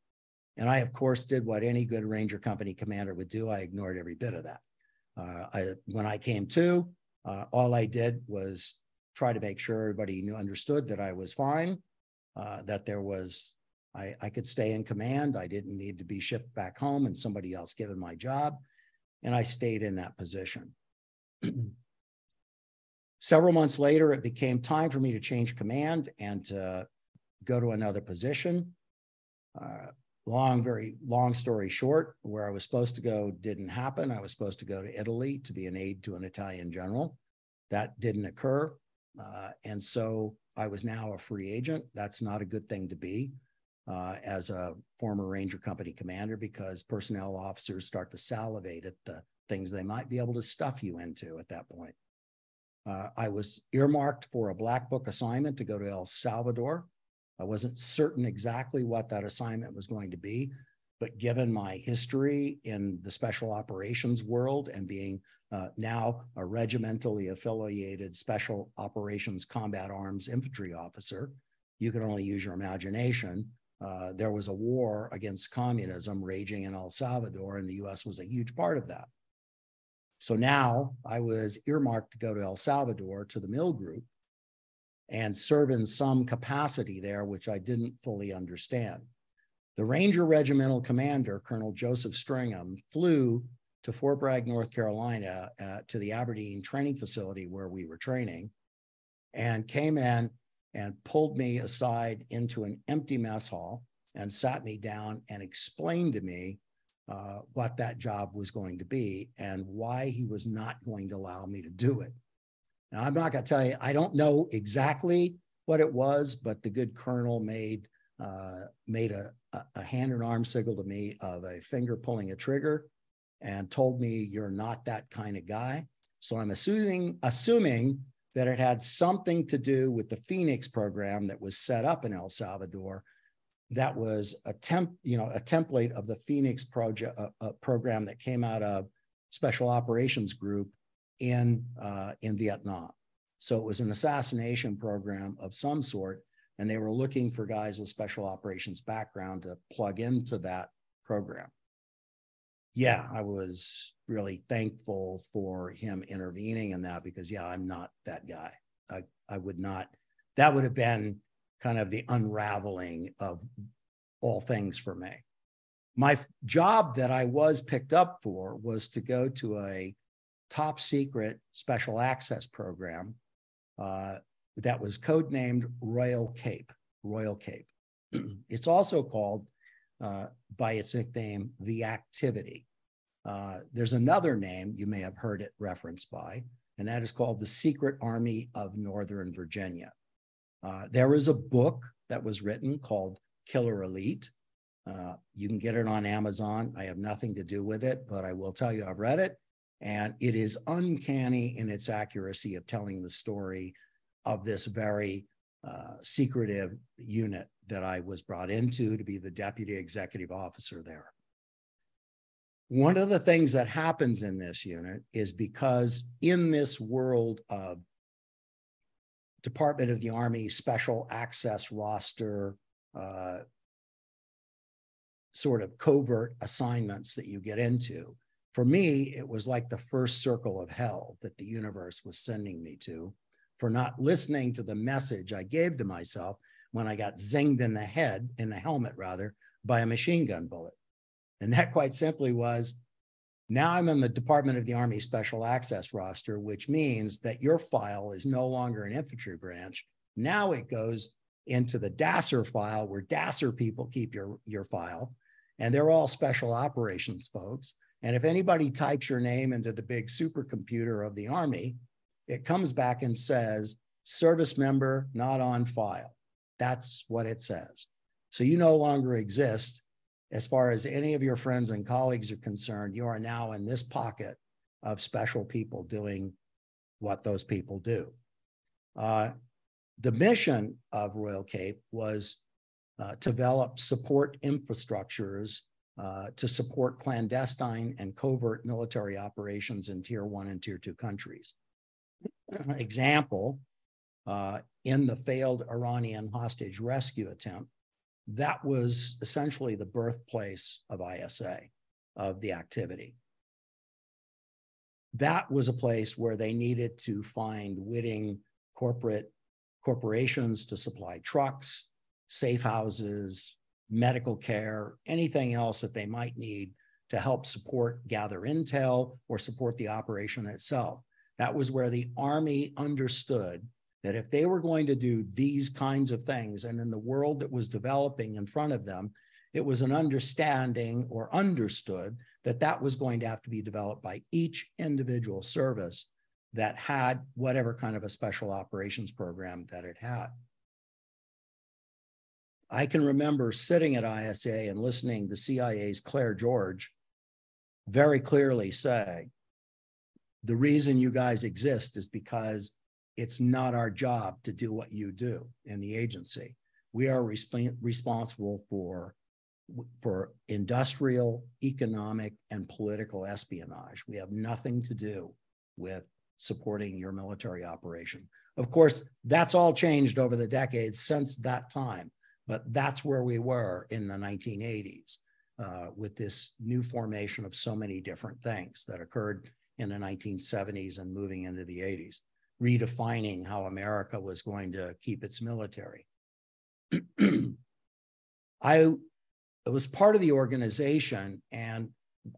And I, of course, did what any good Ranger Company commander would do. I ignored every bit of that. When I came to, all I did was try to make sure everybody understood that I was fine, that I could stay in command. I didn't need to be shipped back home and somebody else given my job. And I stayed in that position. Several months later, it became time for me to change command and to go to another position. Very long story short, where I was supposed to go didn't happen. I was supposed to go to Italy to be an aide to an Italian general. That didn't occur. And so I was now a free agent. That's not a good thing to be as a former Ranger Company commander, because personnel officers start to salivate at the things they might be able to stuff you into at that point. I was earmarked for a black book assignment to go to El Salvador. I wasn't certain exactly what that assignment was going to be, but given my history in the special operations world and being now a regimentally affiliated special operations combat arms infantry officer, you can only use your imagination. There was a war against communism raging in El Salvador, and the US was a huge part of that. So now I was earmarked to go to El Salvador to the Mill Group and serve in some capacity there, which I didn't fully understand. The Ranger Regimental Commander, Colonel Joseph Stringham, flew to Fort Bragg, North Carolina, to the Aberdeen training facility where we were training, and came in and pulled me aside into an empty mess hall and sat me down and explained to me what that job was going to be and why he was not going to allow me to do it. Now, I'm not going to tell you, I don't know exactly what it was, but the good colonel made a hand and arm signal to me of a finger pulling a trigger and told me, you're not that kind of guy. So I'm assuming that it had something to do with the Phoenix program that was set up in El Salvador. That was a template of the Phoenix project program that came out of Special Operations Group in Vietnam. So it was an assassination program of some sort, and they were looking for guys with special operations background to plug into that program. Yeah, I was really thankful for him intervening in that because, yeah, I'm not that guy. I would not, that would have been kind of the unraveling of all things for me. My job that I was picked up for was to go to a top secret special access program that was codenamed Royal Cape. Royal Cape. It's also called by its nickname, The Activity. There's another name you may have heard it referenced by, and that is called the Secret Army of Northern Virginia. There is a book that was written called Killer Elite. You can get it on Amazon. I have nothing to do with it, but I will tell you I've read it, and it is uncanny in its accuracy of telling the story of this very secretive unit that I was brought into to be the deputy executive officer there. One of the things that happens in this unit is because in this world of Department of the Army special access roster, sort of covert assignments that you get into, for me, it was like the first circle of hell that the universe was sending me to for not listening to the message I gave to myself when I got zinged in the helmet rather, by a machine gun bullet. And that quite simply was, now I'm in the Department of the Army Special Access roster, which means that your file is no longer an infantry branch. Now it goes into the DASSER file where DASSER people keep your file. And they're all special operations folks. And if anybody types your name into the big supercomputer of the Army, it comes back and says, service member not on file. That's what it says. So you no longer exist. As far as any of your friends and colleagues are concerned, you are now in this pocket of special people doing what those people do. The mission of Royal Cape was to develop support infrastructures to support clandestine and covert military operations in Tier 1 and Tier 2 countries. Example, in the failed Iranian hostage rescue attempt, that was essentially the birthplace of ISA, of the activity. That was a place where they needed to find witting corporations to supply trucks, safe houses, medical care, anything else that they might need to help gather intel or support the operation itself. That was where the Army understood that if they were going to do these kinds of things, and in the world that was developing in front of them, it was an understanding or understood that that was going to have to be developed by each individual service that had whatever kind of a special operations program that it had. I can remember sitting at ISA and listening to CIA's Claire George very clearly say, the reason you guys exist is because it's not our job to do what you do in the agency. We are responsible for industrial, economic, and political espionage. We have nothing to do with supporting your military operation. Of course, that's all changed over the decades since that time, but that's where we were in the 1980s with this new formation of so many different things that occurred in the 1970s and moving into the 80s. Redefining how America was going to keep its military. I it was part of the organization, and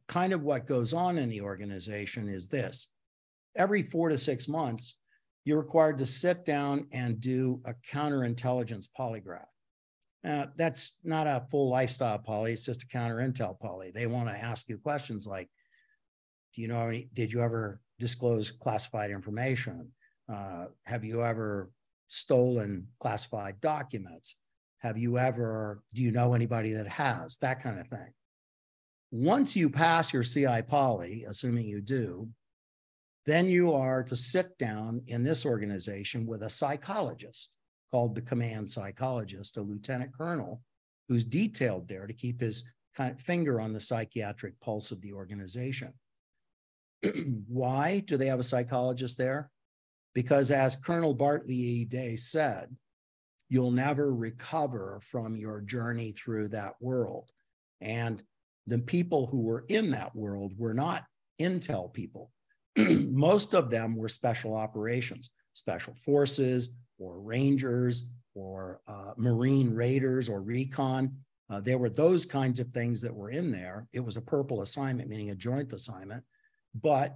kind of what goes on in the organization is this. Every 4 to 6 months, you're required to sit down and do a counterintelligence polygraph. That's not a full lifestyle poly, it's just a counterintel poly. They want to ask you questions like, do you know did you ever disclose classified information? Have you ever stolen classified documents? Do you know anybody that has? That kind of thing. Once you pass your CI poly, assuming you do, then you are to sit down in this organization with a psychologist called the command psychologist, a lieutenant colonel, who's detailed there to keep his kind of finger on the psychiatric pulse of the organization. Why do they have a psychologist there? Because as Colonel Bartley E. Day said, you'll never recover from your journey through that world. And the people who were in that world were not intel people. Most of them were special operations, special forces, or Rangers, or Marine Raiders, or recon. There were those kinds of things that were in there. It was a purple assignment, meaning a joint assignment, but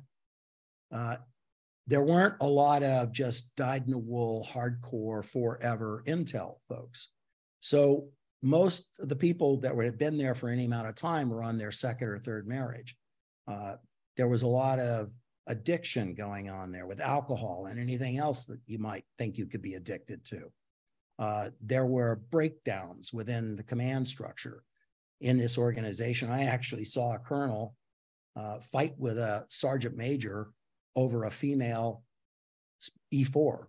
there weren't a lot of just dyed-in-the-wool, hardcore, forever intel folks. So most of the people that had been there for any amount of time were on their second or third marriage. There was a lot of addiction going on there with alcohol and anything else that you might think you could be addicted to. There were breakdowns within the command structure in this organization. I actually saw a colonel fight with a sergeant major over a female E4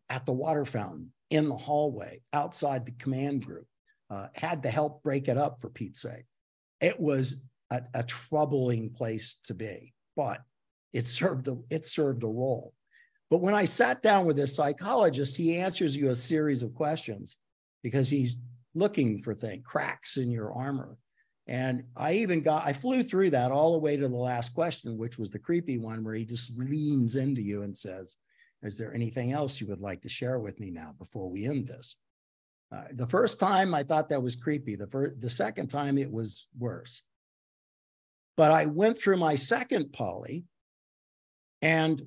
at the water fountain, in the hallway, outside the command group. Had to help break it up, for Pete's sake. It was a troubling place to be, but it served a role. But when I sat down with this psychologist, he answers you a series of questions because he's looking for cracks in your armor. And I flew through that all the way to the last question, which was the creepy one, where he just leans into you and says, is there anything else you would like to share with me now before we end this? The first time I thought that was creepy. The second time it was worse. But I went through my second poly and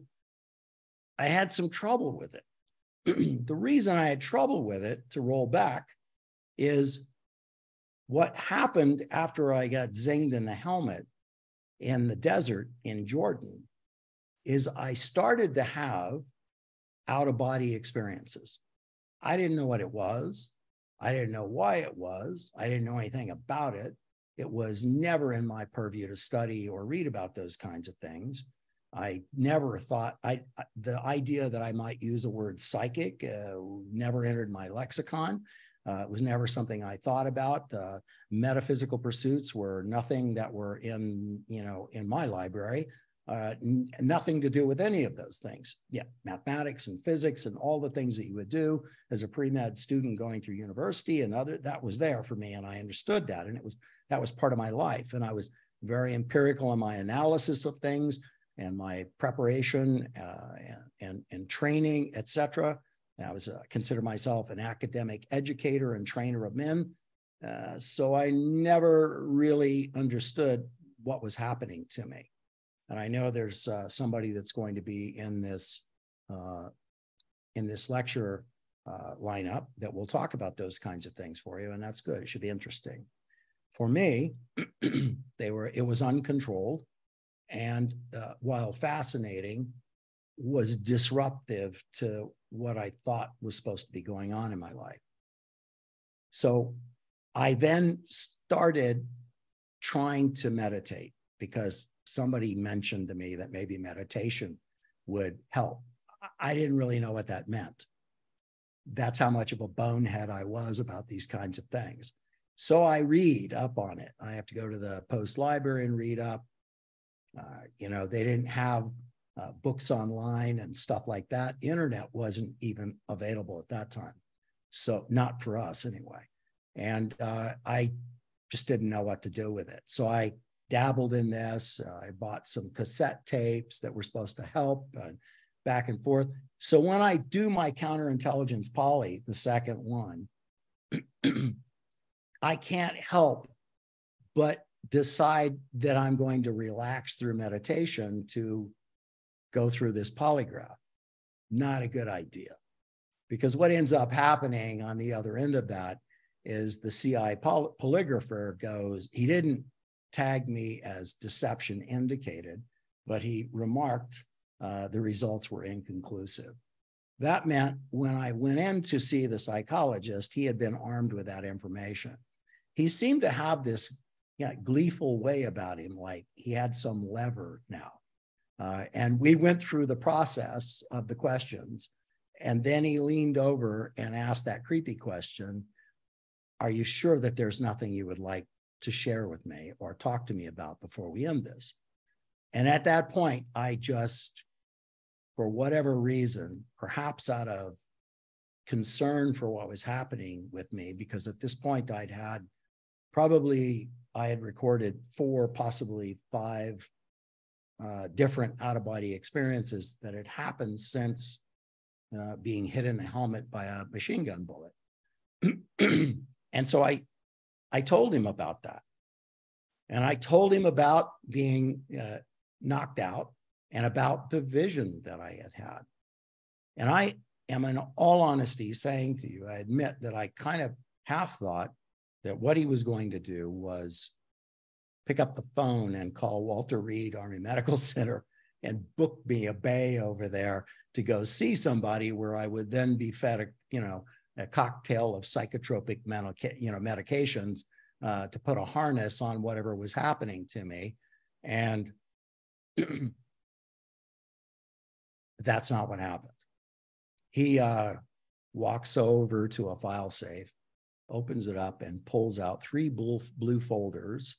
I had some trouble with it. The reason I had trouble with it, to roll back, is what happened after I got zinged in the helmet in the desert in Jordan is I started to have out-of-body experiences. I didn't know what it was. I didn't know why it was. I didn't know anything about it. It was never in my purview to study or read about those kinds of things. I never thought, the idea that I might use the word psychic never entered my lexicon. It was never something I thought about. Metaphysical pursuits were nothing that were in my library. Nothing to do with any of those things. Yeah, mathematics and physics and all the things that you would do as a pre-med student going through university and that was there for me, and I understood that, and that was part of my life. And I was very empirical in my analysis of things and my preparation and training, etc. I was consider myself an academic educator and trainer of men. So I never really understood what was happening to me. And I know there's somebody that's going to be in this lecture lineup that will talk about those kinds of things for you, and that's good. It should be interesting. For me, it was uncontrolled, and while fascinating, was disruptive to what I thought was supposed to be going on in my life. So I then started trying to meditate because somebody mentioned to me that maybe meditation would help. I didn't really know what that meant. That's how much of a bonehead I was about these kinds of things. So I read up on it. I have to go to the post library and read up. They didn't have books online and stuff like that. Internet wasn't even available at that time. So not for us anyway. And I just didn't know what to do with it. So I dabbled in this. I bought some cassette tapes that were supposed to help, back and forth. So when I do my counterintelligence poly, the second one, I can't help but decide that I'm going to relax through meditation to go through this polygraph. Not a good idea, because what ends up happening on the other end of that is the CI polygrapher goes, he didn't tag me as deception indicated, but he remarked the results were inconclusive. That meant when I went in to see the psychologist, he had been armed with that information. He seemed to have this gleeful way about him, like he had some lever now. And we went through the process of the questions, and then he leaned over and asked that creepy question, are you sure that there's nothing you would like to share with me or talk to me about before we end this? And at that point, I just, for whatever reason, perhaps out of concern for what was happening with me, because at this point I had recorded 4, possibly 5 different out-of-body experiences that had happened since being hit in the helmet by a machine gun bullet. And so I told him about that. And I told him about being knocked out and about the vision that I had had. And I am, in all honesty, saying to you, I admit that I kind of half thought that what he was going to do was pick up the phone and call Walter Reed Army Medical Center and book me a bay over there to go see somebody, where I would then be fed a cocktail of psychotropic medications to put a harness on whatever was happening to me. And that's not what happened. He walks over to a file safe, opens it up, and pulls out 3 blue folders.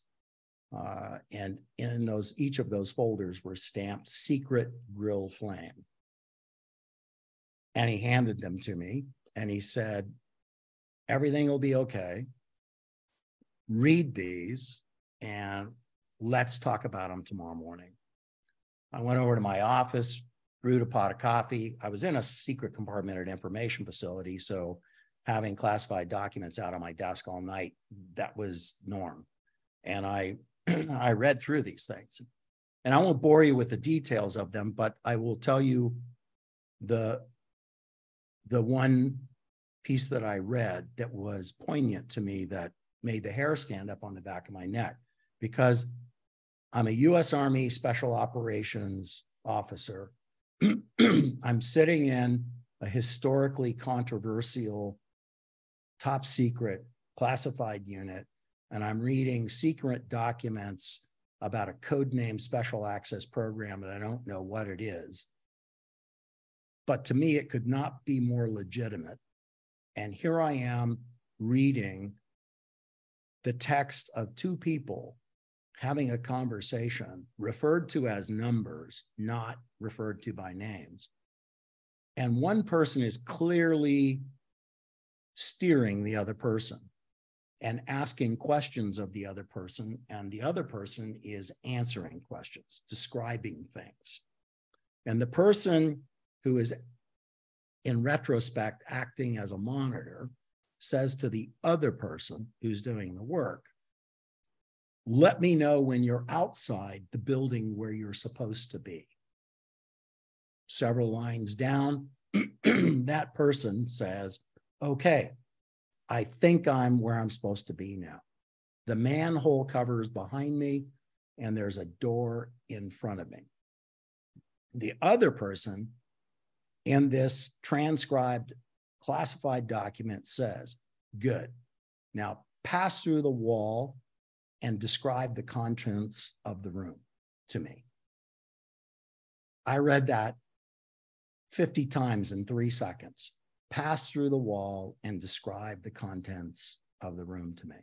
And in each of those folders were stamped "Secret Grill Flame." And he handed them to me, and he said, everything will be okay. Read these, and let's talk about them tomorrow morning. I went over to my office, brewed a pot of coffee. I was in a secret compartmented information facility, so having classified documents out on my desk all night, that was norm. And I read through these things. And I won't bore you with the details of them, but I will tell you the one piece that I read that was poignant to me, that made the hair stand up on the back of my neck, because I'm a U.S. Army Special Operations officer. I'm sitting in a historically controversial, top secret classified unit, and I'm reading secret documents about a codenamed special access program, and I don't know what it is. But to me, it could not be more legitimate. And here I am reading the text of 2 people having a conversation referred to as numbers, not referred to by names. And one person is clearly steering the other person and asking questions of the other person, and the other person is answering questions, describing things. And the person who is, in retrospect, acting as a monitor says to the other person who's doing the work, let me know when you're outside the building where you're supposed to be. Several lines down, that person says, okay, I think I'm where I'm supposed to be now. The manhole cover is behind me, and there's a door in front of me. The other person in this transcribed classified document says, good, now pass through the wall and describe the contents of the room to me. I read that 50 times in 3 seconds. Pass through the wall and describe the contents of the room to me.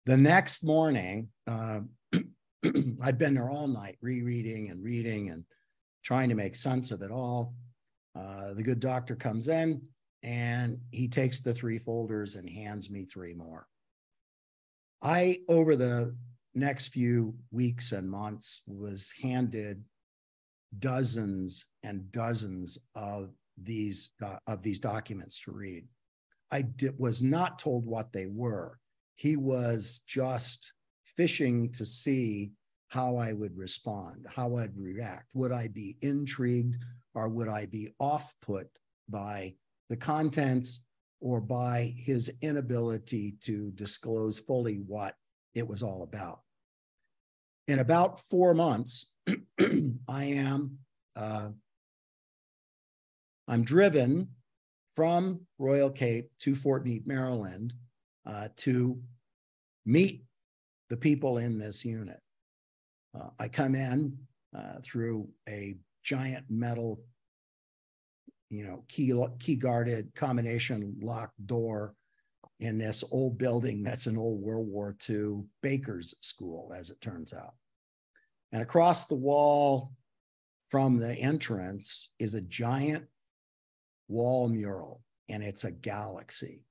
The next morning, I'd been there all night, rereading and reading and trying to make sense of it all. The good doctor comes in, and he takes the 3 folders and hands me 3 more. I, over the next few weeks and months, was handed dozens and dozens of these documents to read. was not told what they were. He was just fishing to see how I would respond, how I'd react. Would I be intrigued, or would I be off-put by the contents or by his inability to disclose fully what it was all about? In about 4 months, I'm driven from Royal Cape to Fort Meade, Maryland, to meet the people in this unit. I come in through a giant metal, key guarded combination locked door in this old building that's an old World War II baker's school, as it turns out. And across the wall from the entrance is a giant wall mural, and it's a galaxy.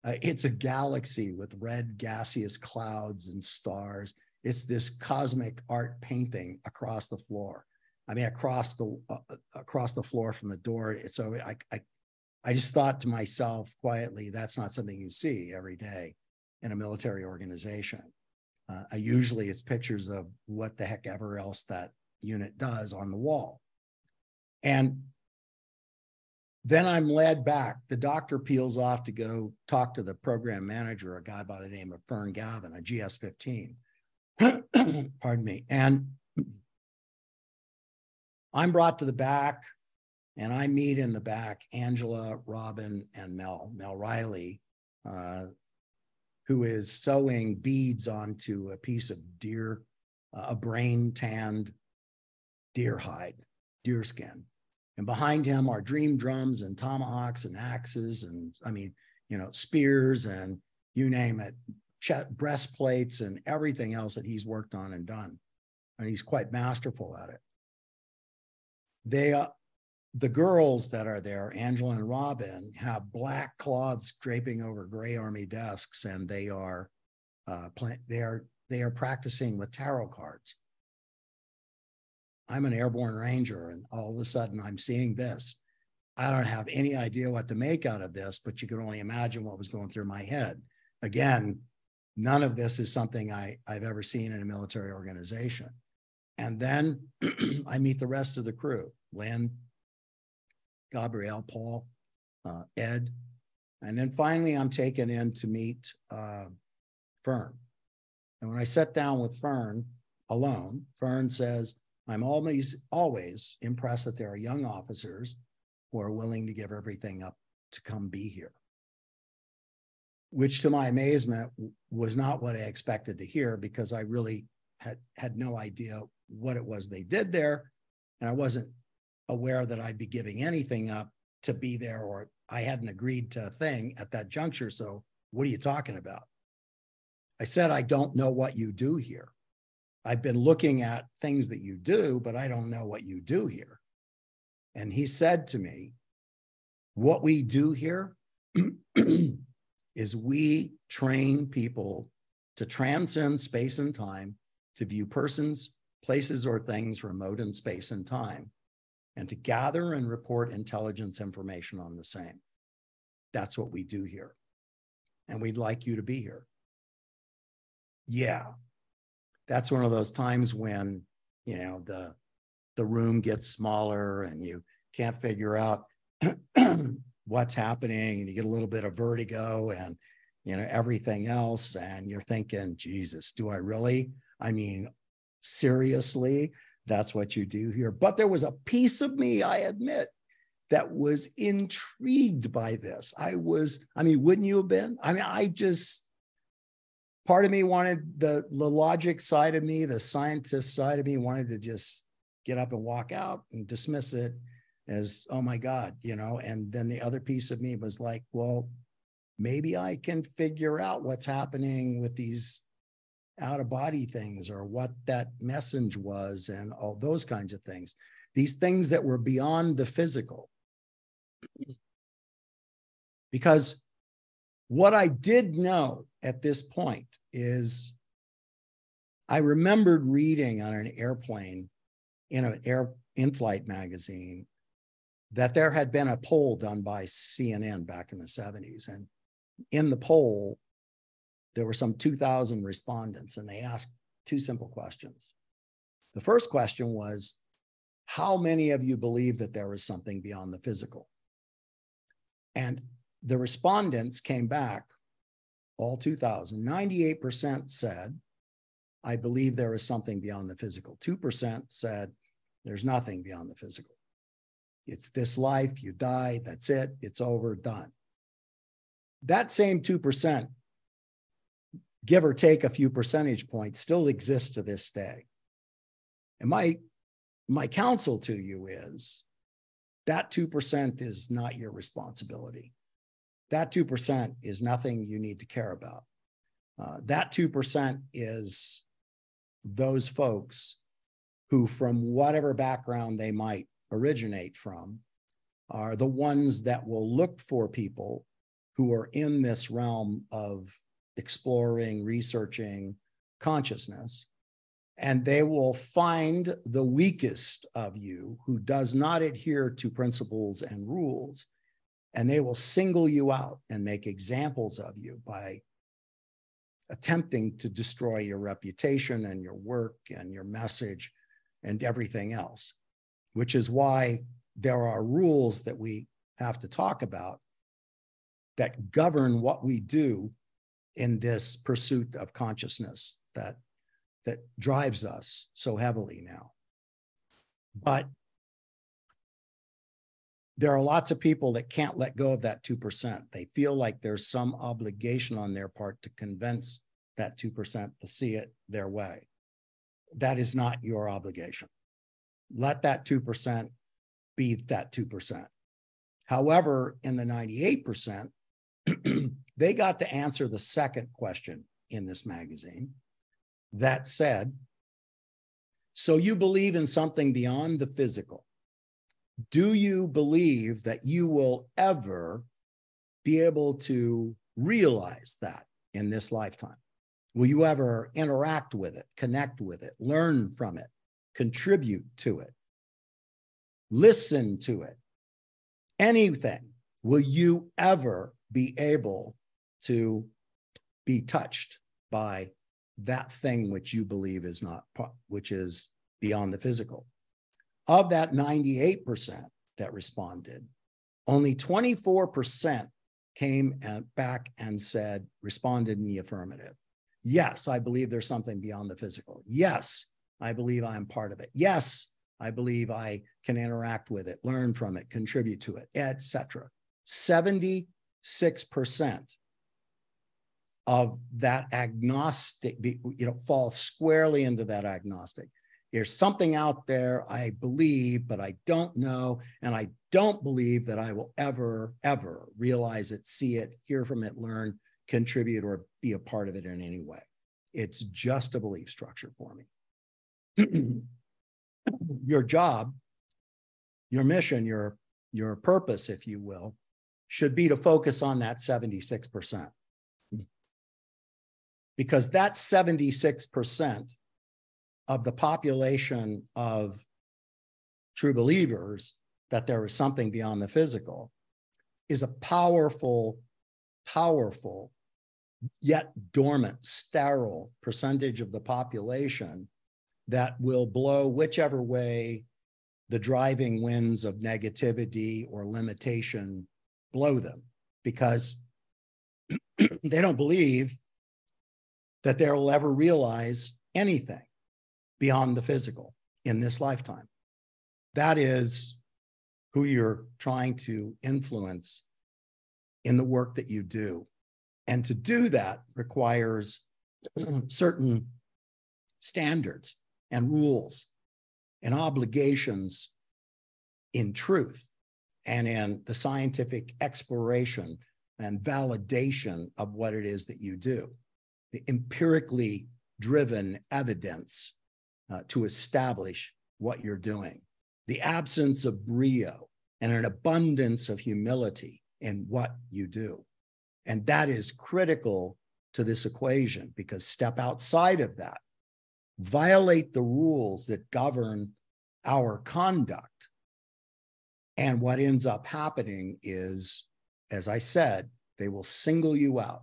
It's a galaxy with red gaseous clouds and stars. It's this cosmic art painting across the floor. I mean, across the floor from the door. So I just thought to myself quietly, that's not something you see every day in a military organization. Usually it's pictures of what the heck ever else that unit does on the wall. And then I'm led back. The doctor peels off to go talk to the program manager, a guy by the name of Fern Gavin, a GS-15. Pardon me. And I'm brought to the back, and I meet in the back Angela, Robin, and Mel Riley, who is sewing beads onto a piece of a brain-tanned deer hide, deer skin. And behind him are dream drums and tomahawks and axes and, spears and you name it, breastplates and everything else that he's worked on and done. And he's quite masterful at it. The girls that are there, Angela and Robin, have black cloths draping over gray Army desks, and they are practicing with tarot cards. I'm an airborne ranger, and all of a sudden I'm seeing this. I don't have any idea what to make out of this, but you can only imagine what was going through my head. Again, none of this is something I've ever seen in a military organization. And then I meet the rest of the crew, Lynn, Gabrielle, Paul, Ed. And then finally I'm taken in to meet Fern. And when I sat down with Fern alone, Fern says, I'm always impressed that there are young officers who are willing to give everything up to come be here. Which to my amazement was not what I expected to hear, because I really had no idea what it was they did there. And I wasn't aware that I'd be giving anything up to be there, or I hadn't agreed to a thing at that juncture. So what are you talking about? I said, I don't know what you do here. I've been looking at things that you do, but I don't know what you do here. And he said to me, what we do here is we train people to transcend space and time, to view persons, places, or things remote in space and time, and to gather and report intelligence information on the same. That's what we do here. And we'd like you to be here. Yeah. That's one of those times when, the room gets smaller and you can't figure out what's happening, and you get a little bit of vertigo and, everything else. And you're thinking, Jesus, do I really? I mean, seriously, that's what you do here. But there was a piece of me, I admit, that was intrigued by this. Wouldn't you have been? Part of me wanted the logic side of me, the scientist side of me wanted to just get up and walk out and dismiss it as, oh my God, and then the other piece of me was like, well, maybe I can figure out what's happening with these out-of-body things, or what that message was, and all those kinds of things. These things that were beyond the physical. Because what I did know at this point is I remembered reading on an airplane in an in-flight magazine that there had been a poll done by CNN back in the 70s. And in the poll, there were some 2,000 respondents, and they asked two simple questions. The first question was, how many of you believe that there is something beyond the physical? And the respondents came back, all 2,000, 98% said, I believe there is something beyond the physical. 2% said, there's nothing beyond the physical. It's this life, you die, that's it, it's over, done. That same 2%, give or take a few percentage points, still exists to this day. And my counsel to you is that 2% is not your responsibility. That 2% is nothing you need to care about. That 2% is those folks who, from whatever background they might originate from, are the ones that will look for people who are in this realm of exploring, researching consciousness, and they will find the weakest of you who does not adhere to principles and rules, and they will single you out and make examples of you by attempting to destroy your reputation and your work and your message and everything else, which is why there are rules that we have to talk about that govern what we do in this pursuit of consciousness that drives us so heavily now. But there are lots of people that can't let go of that 2%. They feel like there's some obligation on their part to convince that 2% to see it their way. That is not your obligation. Let that 2% be that 2%. However, in the 98%, they got to answer the second question in this magazine that said, so you believe in something beyond the physical. Do you believe that you will ever be able to realize that in this lifetime? Will you ever interact with it, connect with it, learn from it, contribute to it, listen to it, anything? Will you ever be able to be touched by that thing which you believe is not, which is beyond the physical? Of that 98% that responded, only 24% came back and said, responded in the affirmative. Yes, I believe there's something beyond the physical. Yes, I believe I am part of it. Yes, I believe I can interact with it, learn from it, contribute to it, etc. 76% of that agnostic, falls squarely into that agnostic. There's something out there I believe, but I don't know, and I don't believe that I will ever realize it, see it, hear from it, learn, contribute, or be a part of it in any way. It's just a belief structure for me. Your job, your mission, your purpose, if you will, should be to focus on that 76%. Because that 76% of the population of true believers that there is something beyond the physical is a powerful, yet dormant, sterile percentage of the population that will blow whichever way the driving winds of negativity or limitation blow them, because they don't believe that they will ever realize anything beyond the physical in this lifetime. That is who you're trying to influence in the work that you do. And to do that requires certain standards and rules and obligations in truth and in the scientific exploration and validation of what it is that you do. The empirically driven evidence to establish what you're doing. The absence of brio and an abundance of humility in what you do. And that is critical to this equation, because step outside of that, violate the rules that govern our conduct, And what ends up happening is, as I said, they will single you out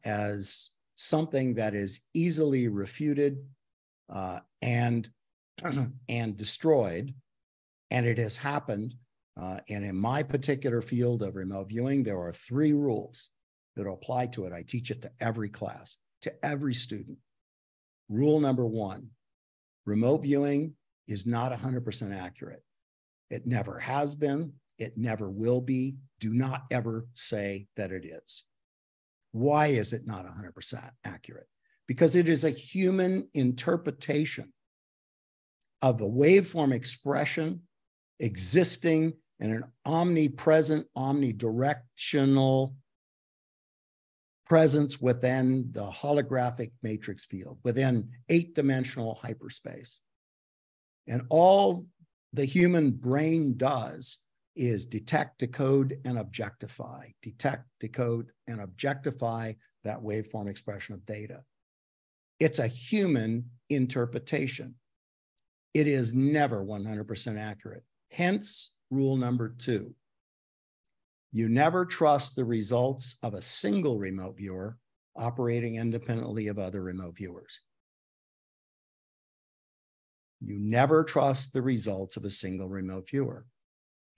as something that is easily refuted and destroyed. And it has happened. And in my particular field of remote viewing, there are 3 rules that apply to it. I teach it to every class, to every student. Rule number 1, remote viewing is not 100% accurate. It never has been. It never will be. Do not ever say that it is. Why is it not 100% accurate? Because it is a human interpretation of a waveform expression existing in an omnipresent, omnidirectional presence within the holographic matrix field, within 8-dimensional hyperspace. And all the human brain does is detect, decode, and objectify. Detect, decode, and objectify that waveform expression of data. It's a human interpretation. It is never 100% accurate. Hence, rule number 2. You never trust the results of a single remote viewer operating independently of other remote viewers. You never trust the results of a single remote viewer.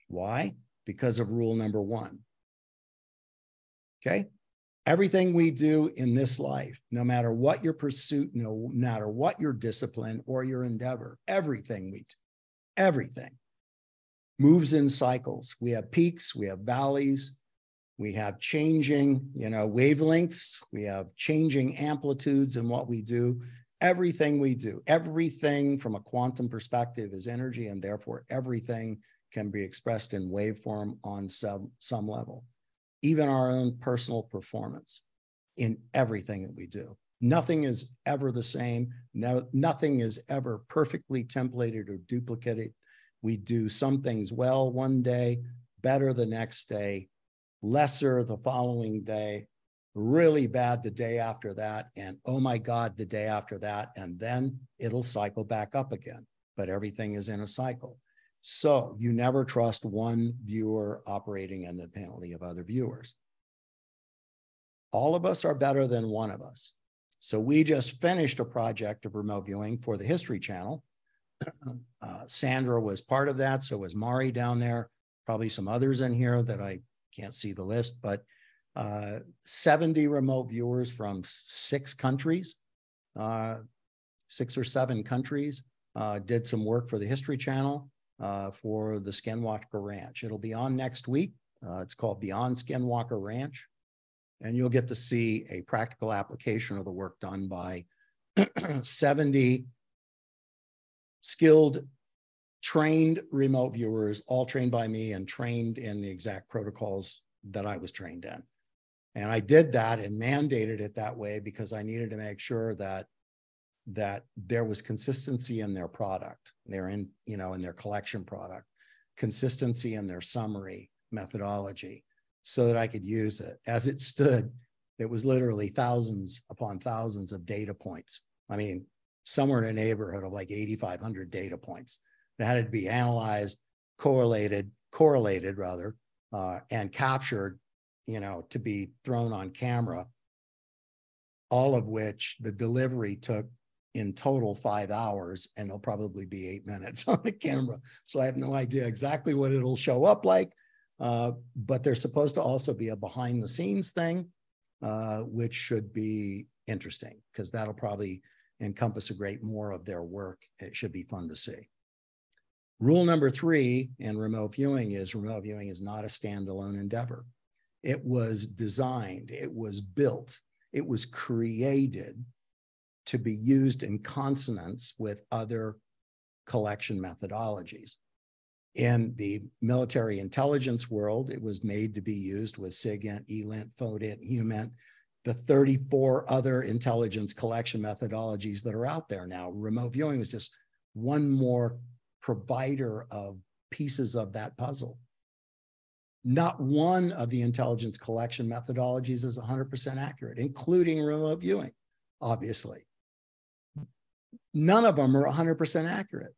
Why? Because of rule number 1. Okay? Everything we do in this life, no matter what your pursuit, no matter what your discipline or your endeavor, everything we do, everything moves in cycles. We have peaks, we have valleys, we have changing, wavelengths, we have changing amplitudes in what we do. Everything we do, everything from a quantum perspective is energy, and therefore everything can be expressed in waveform on some level. Even our own personal performance in everything that we do. Nothing is ever the same. Nothing is ever perfectly templated or duplicated. We do some things well one day, better the next day, lesser the following day, really bad the day after that, and oh my God, the day after that, and then it'll cycle back up again. But everything is in a cycle. So you never trust one viewer operating independently of other viewers. All of us are better than one of us. So we just finished a project of remote viewing for the History Channel. Sandra was part of that. So was Mari down there, probably some others in here that I can't see the list, but 70 remote viewers from 6 countries, 6 or 7 countries, did some work for the History Channel for the Skinwalker Ranch. It'll be on next week. It's called Beyond Skinwalker Ranch. And you'll get to see a practical application of the work done by 70 skilled, trained remote viewers, all trained by me and trained in the exact protocols that I was trained in. And I did that and mandated it that way because I needed to make sure that there was consistency in their product, in their collection product, consistency in their summary methodology, so that I could use it. As it stood, it was literally thousands upon thousands of data points. I mean, somewhere in a neighborhood of like 8,500 data points that had to be analyzed, correlated rather, and captured, to be thrown on camera, all of which the delivery took in total 5 hours, and it'll probably be 8 minutes on the camera. So I have no idea exactly what it'll show up like, but there's supposed to also be a behind the scenes thing, which should be interesting because that'll probably encompass a great more of their work. It should be fun to see. Rule number 3 in remote viewing is not a standalone endeavor. It was designed, it was built, it was created to be used in consonance with other collection methodologies. In the military intelligence world, it was made to be used with SIGINT, ELINT, FODINT, HUMINT, the 34 other intelligence collection methodologies that are out there now. Remote viewing was just one more provider of pieces of that puzzle. Not one of the intelligence collection methodologies is 100% accurate, including remote viewing, obviously. None of them are 100% accurate.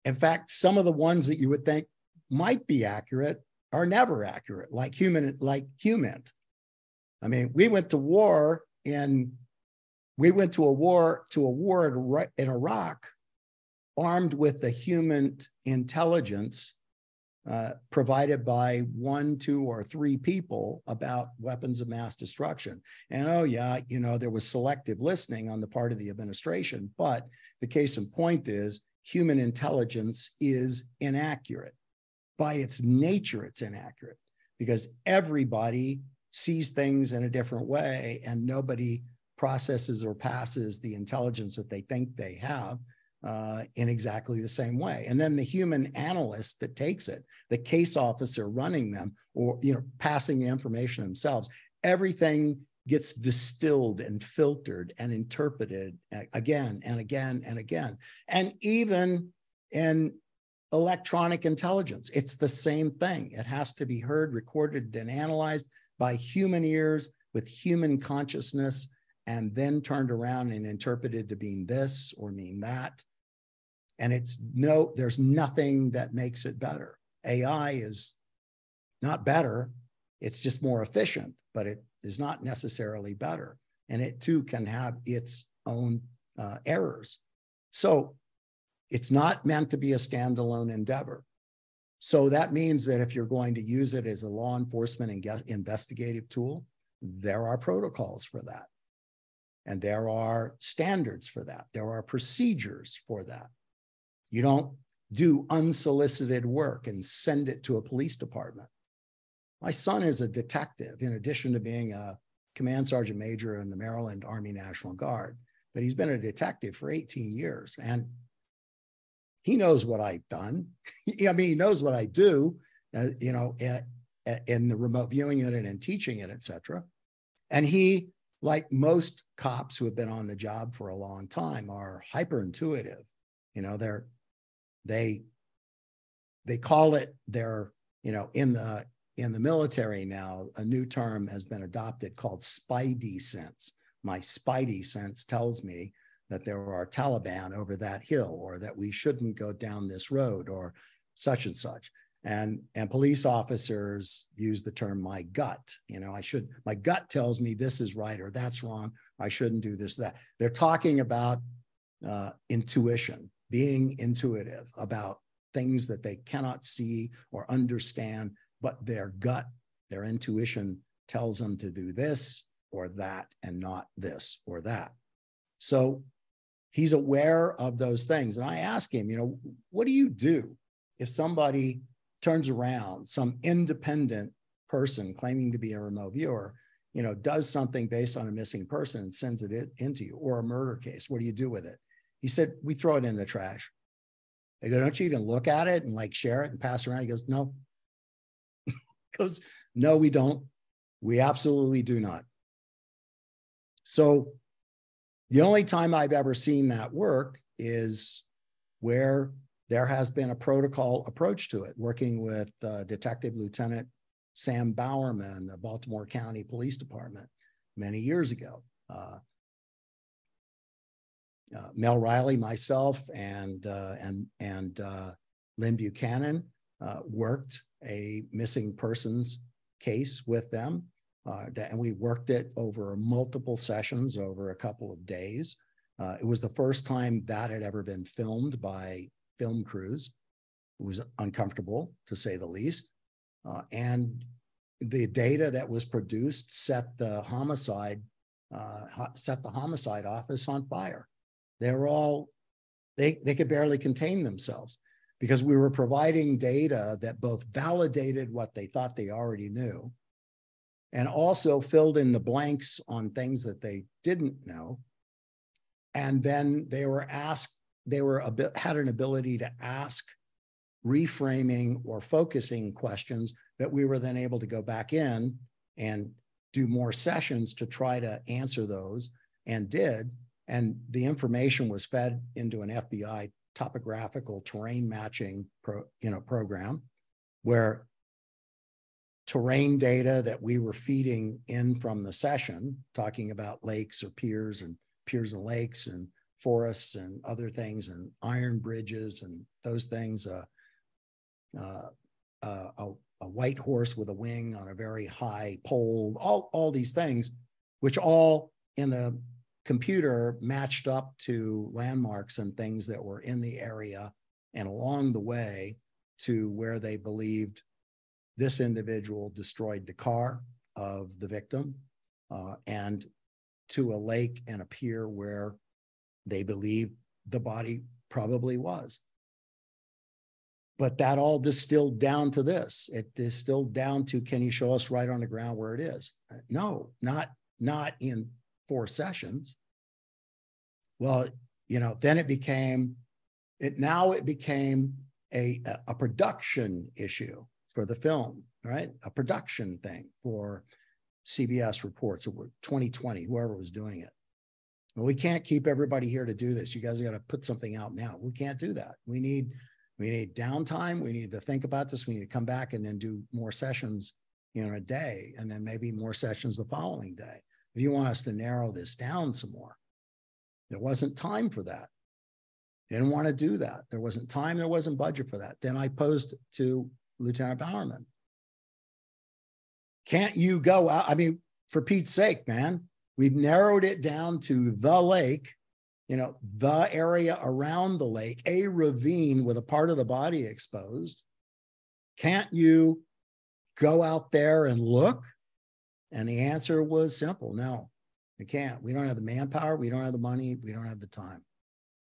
In fact, some of the ones that you would think might be accurate are never accurate, like human. I mean, we went to war in Iraq, armed with the human intelligence provided by 1, 2, or 3 people about weapons of mass destruction. And oh yeah, you know, there was selective listening on the part of the administration, but the case in point is human intelligence is inaccurate. By its nature, it's inaccurate because everybody sees things in a different way and nobody processes or passes the intelligence that they think they have in exactly the same way. And then the human analyst that takes it, the case officer running them, or, you know, passing the information themselves, everything gets distilled and filtered and interpreted again and again and again. And even in electronic intelligence, it's the same thing. It has to be heard, recorded, and analyzed by human ears with human consciousness, and then turned around and interpreted to mean this or mean that. And there's nothing that makes it better. AI is not better, it's just more efficient, but it is not necessarily better. And it too can have its own errors. So it's not meant to be a standalone endeavor. So that means that if you're going to use it as a law enforcement and investigative tool, there are protocols for that. And there are standards for that. There are procedures for that. You don't do unsolicited work and send it to a police department. My son is a detective, in addition to being a command sergeant major in the Maryland Army National Guard. But he's been a detective for 18 years. And he knows what I've done. I mean, he knows what I do, you know, in the remote viewing unit and teaching it, et cetera. And he, like most cops who have been on the job for a long time, are hyper intuitive. You know, they call it their, you know, in the military now, a new term has been adopted called spidey sense. My spidey sense tells me that there are Taliban over that hill, or that we shouldn't go down this road, or such and such. And police officers use the term my gut. You know, my gut tells me this is right or that's wrong. I shouldn't do this, that. They're talking about intuition, being intuitive about things that they cannot see or understand, but their gut, their intuition tells them to do this or that and not this or that. So he's aware of those things. And I ask him, you know, what do you do if somebody turns around, some independent person claiming to be a remote viewer, you know, does something based on a missing person and sends it into you, or a murder case? What do you do with it? He said, we throw it in the trash. I go, don't you even look at it and like share it and pass it around? He goes, no. He goes, no, we don't. We absolutely do not. So the only time I've ever seen that work is where there has been a protocol approach to it, working with Detective Lieutenant Sam Bowerman, the Baltimore County Police Department, many years ago. Mel Riley, myself, and Lynn Buchanan worked a missing persons case with them. And we worked it over multiple sessions over a couple of days. It was the first time that had ever been filmed by film crews. It was uncomfortable, to say the least. And the data that was produced set the homicide office on fire. They were all, they could barely contain themselves, because we were providing data that both validated what they thought they already knew and also filled in the blanks on things that they didn't know. And then they were asked, had an ability to ask reframing or focusing questions that we were then able to go back in and do more sessions to try to answer those, and did. And the information was fed into an FBI topographical terrain matching program, where terrain data that we were feeding in from the session, talking about lakes or piers and lakes and forests and other things and iron bridges and those things, a white horse with a wing on a very high pole, all these things, which all in the computer matched up to landmarks and things that were in the area and along the way to where they believed this individual destroyed the car of the victim, and to a lake and a pier where they believed the body probably was. But that all distilled down to this. It distilled down to, can you show us right on the ground where it is? No, not in 4 sessions. Well, you know, then it became a production issue for the film, right? A production thing for CBS reports, or 2020, whoever was doing it. Well, we can't keep everybody here to do this. You guys got to put something out now. We can't do that. We need downtime. We need to think about this. We need to come back and then do more sessions, you know, a day, and then maybe more sessions the following day. If you want us to narrow this down some more, there wasn't time for that. Didn't want to do that. There wasn't time. There wasn't budget for that. Then I posed to Lieutenant Bowerman, can't you go out? I mean, for Pete's sake, man, we've narrowed it down to the lake, you know, the area around the lake, a ravine with a part of the body exposed. Can't you go out there and look? And the answer was simple. No, we can't. We don't have the manpower. We don't have the money. We don't have the time.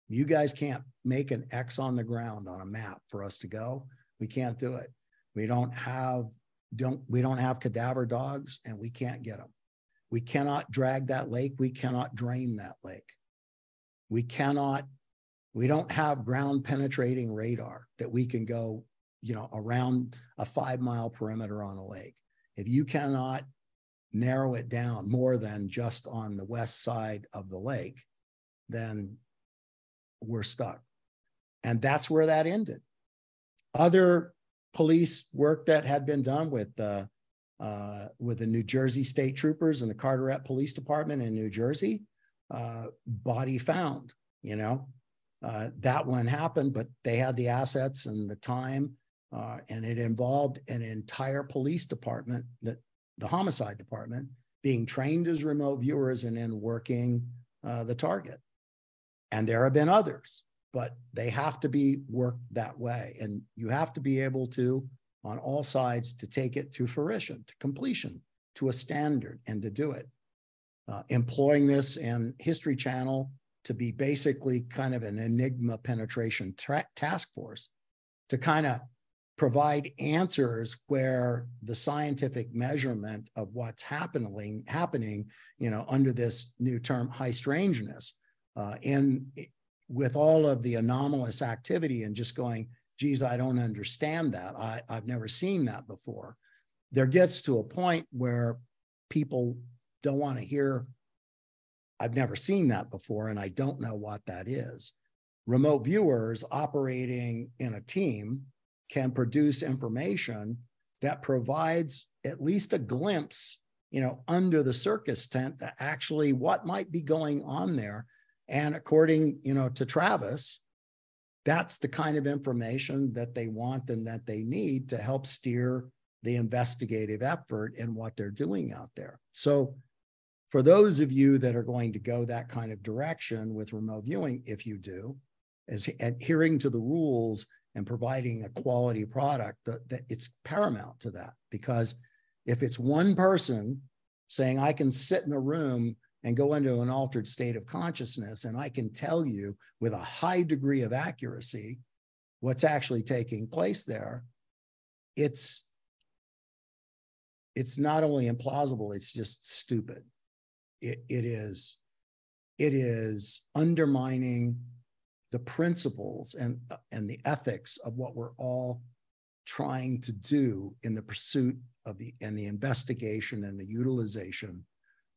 You guys can't make an X on the ground on a map for us to go. We can't do it. We don't have cadaver dogs, and we can't get them. We cannot drag that lake. We cannot drain that lake. We don't have ground penetrating radar that we can go, you know, around a 5-mile perimeter on a lake. If you cannot narrow it down more than just on the west side of the lake, then we're stuck. And that's where that ended. Other police work that had been done with the New Jersey State Troopers and the Carteret Police Department in New Jersey, body found, you know, that one happened, but they had the assets and the time, and it involved an entire police department, the homicide department, being trained as remote viewers and then working the target. And there have been others, but they have to be worked that way. And you have to be able to, on all sides, to take it to fruition, to completion, to a standard, and to do it. Employing this in History Channel to be basically kind of an enigma penetration task force to kind of provide answers where the scientific measurement of what's happening, you know, under this new term, high strangeness, with all of the anomalous activity and just going, geez, I don't understand that. I've never seen that before. There gets to a point where people don't want to hear, I've never seen that before, and I don't know what that is. Remote viewers operating in a team can produce information that provides at least a glimpse, you know, under the circus tent to actually what might be going on there. And according, you know, to Travis, that's the kind of information that they want and that they need to help steer the investigative effort in what they're doing out there. So for those of you that are going to go that kind of direction with remote viewing, if you do, is adhering to the rules and providing a quality product, that it's paramount to that. Because if it's one person saying, I can sit in a room and go into an altered state of consciousness, and I can tell you with a high degree of accuracy what's actually taking place there, it's not only implausible, it's just stupid. It is undermining the principles and the ethics of what we're all trying to do in the pursuit of the investigation and the utilization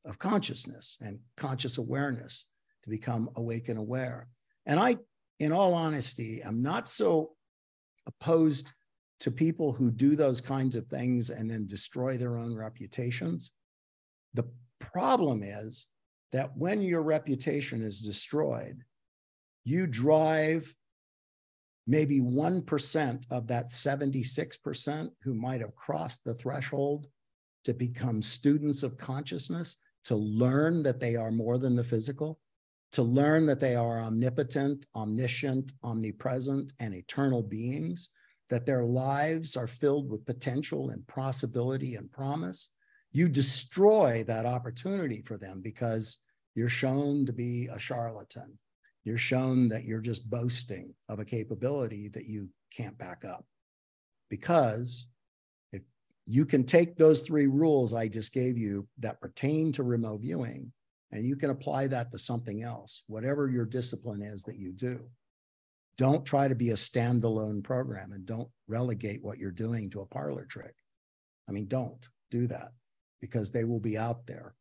of consciousness and conscious awareness to become awake and aware. And I, in all honesty, am not so opposed to people who do those kinds of things and then destroy their own reputations. The problem is that when your reputation is destroyed, you drive maybe 1% of that 76% who might have crossed the threshold to become students of consciousness, to learn that they are more than the physical, to learn that they are omnipotent, omniscient, omnipresent, and eternal beings, that their lives are filled with potential and possibility and promise. You destroy that opportunity for them because you're shown to be a charlatan. You're shown that you're just boasting of a capability that you can't back up. Because if you can take those 3 rules I just gave you that pertain to remote viewing, and you can apply that to something else, whatever your discipline is that you do. Don't try to be a standalone program, and don't relegate what you're doing to a parlor trick. I mean, don't do that, because they will be out there.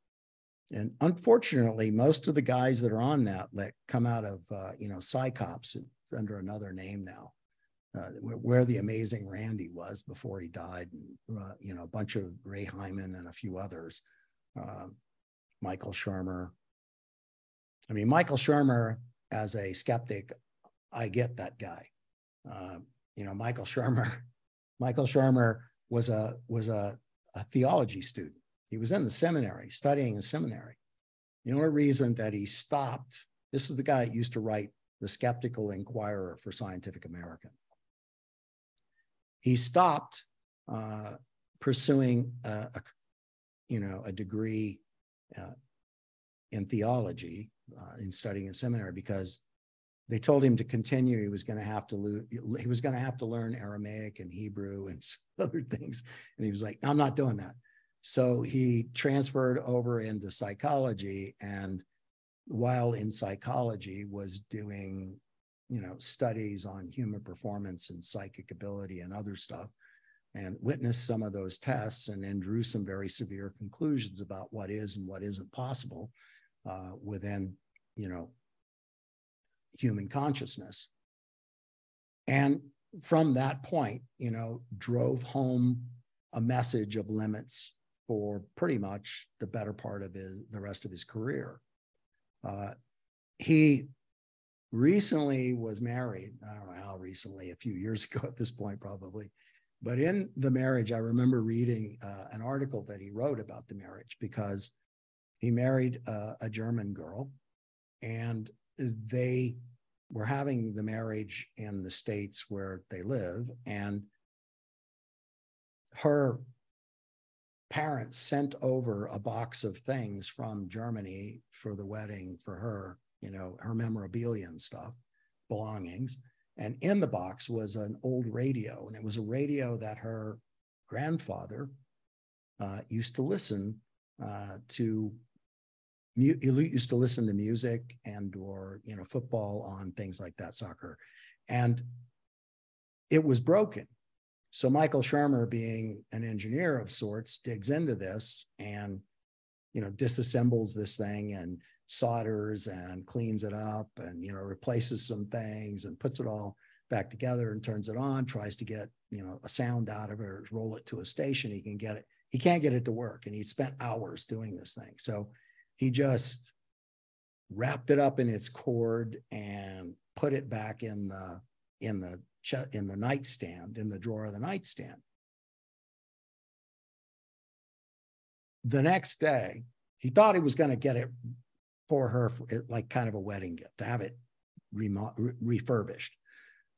And unfortunately, most of the guys that are on that come out of, Psychops. It's under another name now, where the amazing Randy was before he died, and, a bunch of Ray Hyman and a few others, Michael Shermer. I mean, Michael Shermer, as a skeptic, I get that guy. Michael Shermer was a theology student. He was in the seminary, studying in seminary. The only reason that he stopped, this is the guy that used to write the Skeptical Inquirer for Scientific American. He stopped pursuing a degree in theology, in studying in seminary, because they told him to continue. He was going to have to learn Aramaic and Hebrew and other things. And he was like, I'm not doing that. So he transferred over into psychology, and while in psychology was doing, studies on human performance and psychic ability and other stuff, and witnessed some of those tests, and then drew some very severe conclusions about what is and what isn't possible within, human consciousness. And from that point, drove home a message of limits for pretty much the better part of the rest of his career. He recently was married. I don't know how recently, a few years ago at this point, probably. But in the marriage, I remember reading an article that he wrote about the marriage, because he married a German girl, and they were having the marriage in the States where they live, and her parents sent over a box of things from Germany for the wedding for her, her memorabilia and stuff, belongings. And in the box was an old radio, and it was a radio that her grandfather used to listen to. He used to listen to music or football on, things like that, soccer, and it was broken. So Michael Shermer, being an engineer of sorts, digs into this and disassembles this thing and solders and cleans it up and replaces some things and puts it all back together and turns it on, tries to get a sound out of it, or roll it to a station. He can't get it to work, and he spent hours doing this thing. So he just wrapped it up in its cord and put it back in the nightstand, in the drawer of the nightstand. The next day, he thought he was going to get it for her, like kind of a wedding gift, to have it refurbished.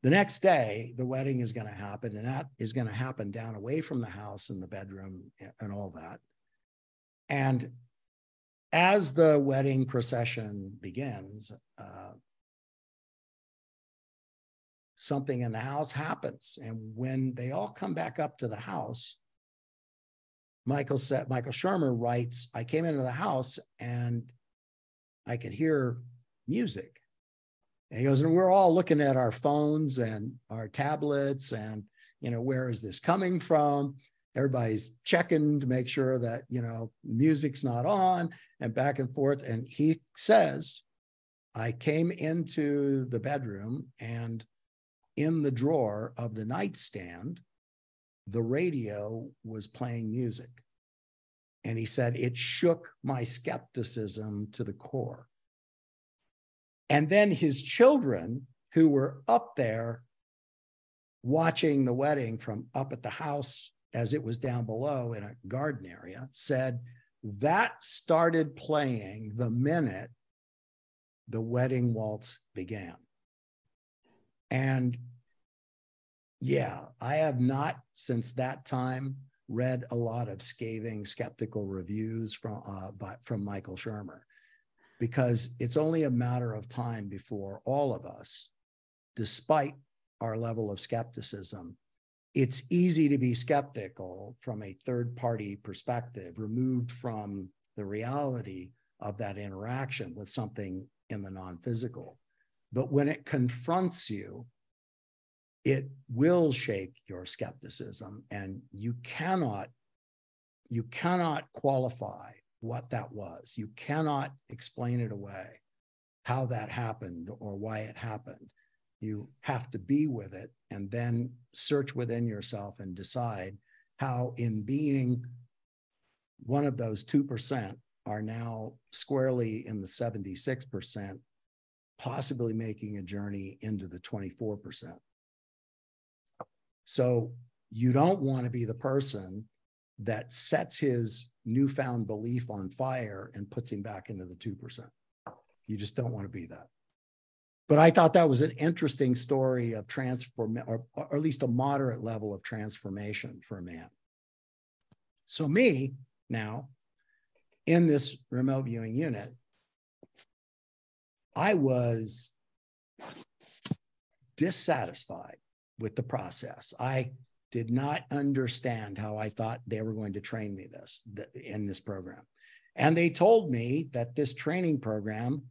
The next day, the wedding is going to happen, and that is going to happen down away from the house, in the bedroom and all that. And as the wedding procession begins, something in the house happens. And when they all come back up to the house, Michael Shermer writes, I came into the house and I could hear music. And he goes, and we're all looking at our phones and our tablets and, where is this coming from? Everybody's checking to make sure that, music's not on, and back and forth. And he says, I came into the bedroom, and in the drawer of the nightstand, the radio was playing music. And he said, it shook my skepticism to the core. And then his children, who were up there watching the wedding from up at the house as it was down below in a garden area, said that started playing the minute the wedding waltz began. And yeah, I have not since that time read a lot of scathing, skeptical reviews from Michael Shermer, because it's only a matter of time before all of us, despite our level of skepticism, it's easy to be skeptical from a third-party perspective, removed from the reality of that interaction with something in the non-physical. But when it confronts you, it will shake your skepticism, and you cannot qualify what that was. You cannot explain it away, how that happened or why it happened. You have to be with it and then search within yourself and decide how, in being one of those 2%, are now squarely in the 76%, possibly making a journey into the 24%. So you don't want to be the person that sets his newfound belief on fire and puts him back into the 2%. You just don't want to be that. But I thought that was an interesting story of transform, or at least a moderate level of transformation for a man. So me now, in this remote viewing unit, I was dissatisfied with the process. I did not understand how I thought they were going to train me in this program. And they told me that this training program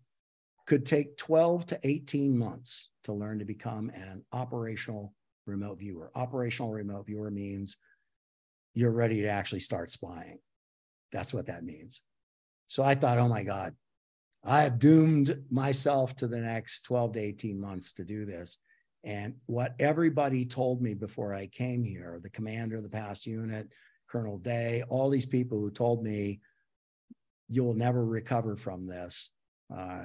could take 12 to 18 months to learn to become an operational remote viewer. Operational remote viewer means you're ready to actually start spying. That's what that means. So I thought, oh my God, I have doomed myself to the next 12 to 18 months to do this. And what everybody told me before I came here, the commander of the past unit, Colonel Day, all these people who told me, you will never recover from this.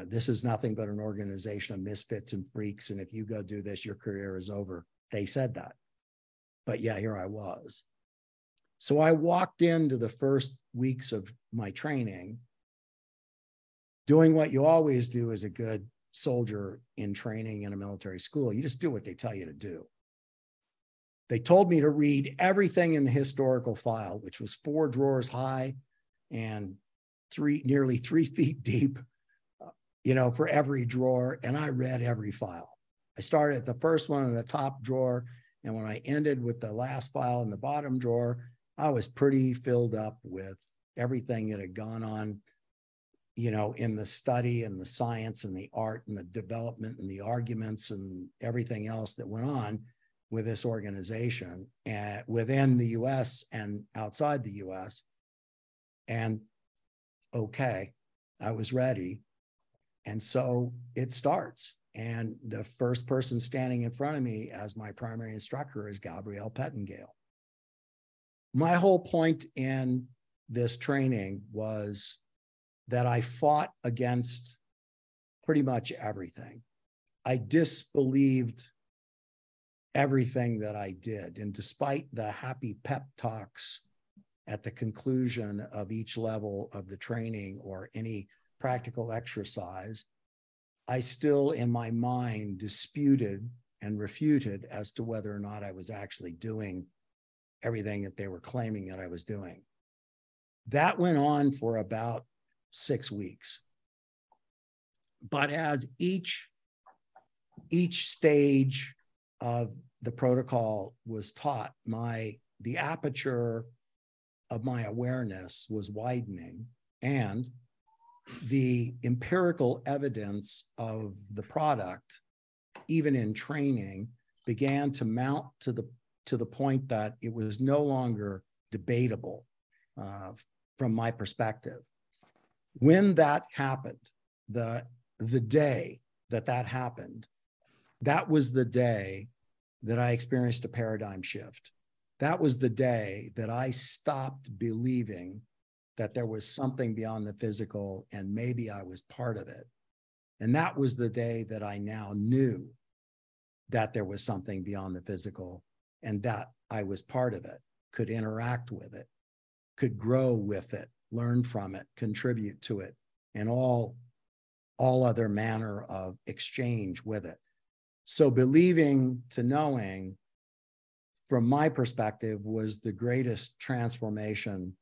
This is nothing but an organization of misfits and freaks. And if you go do this, your career is over. They said that. But yeah, here I was. So I walked into the first weeks of my training doing what you always do as a good soldier in training in a military school. You just do what they tell you to do. They told me to read everything in the historical file, which was 4 drawers high and nearly 3 feet deep, for every drawer. And I read every file. I started at the first one in the top drawer. And when I ended with the last file in the bottom drawer, I was pretty filled up with everything that had gone on, in the study and the science and the art and the development and the arguments and everything else that went on with this organization and within the US and outside the US. And okay, I was ready. And so it starts. And the first person standing in front of me as my primary instructor is Gabrielle Pettengale. My whole point in this training was that I fought against pretty much everything. I disbelieved everything that I did. And despite the happy pep talks at the conclusion of each level of the training or any practical exercise, I still in my mind disputed and refuted as to whether or not I was actually doing everything that they were claiming that I was doing. That went on for about 6 weeks. But as each stage of the protocol was taught, the aperture of my awareness was widening, and the empirical evidence of the product, even in training, began to mount to the point that it was no longer debatable from my perspective. When that happened, the day that happened, that was the day that I experienced a paradigm shift. That was the day that I stopped believing that there was something beyond the physical and maybe I was part of it. And that was the day that I now knew that there was something beyond the physical and that I was part of it, could interact with it, could grow with it, learn from it, contribute to it, and all other manner of exchange with it. So believing to knowing, from my perspective, was the greatest transformation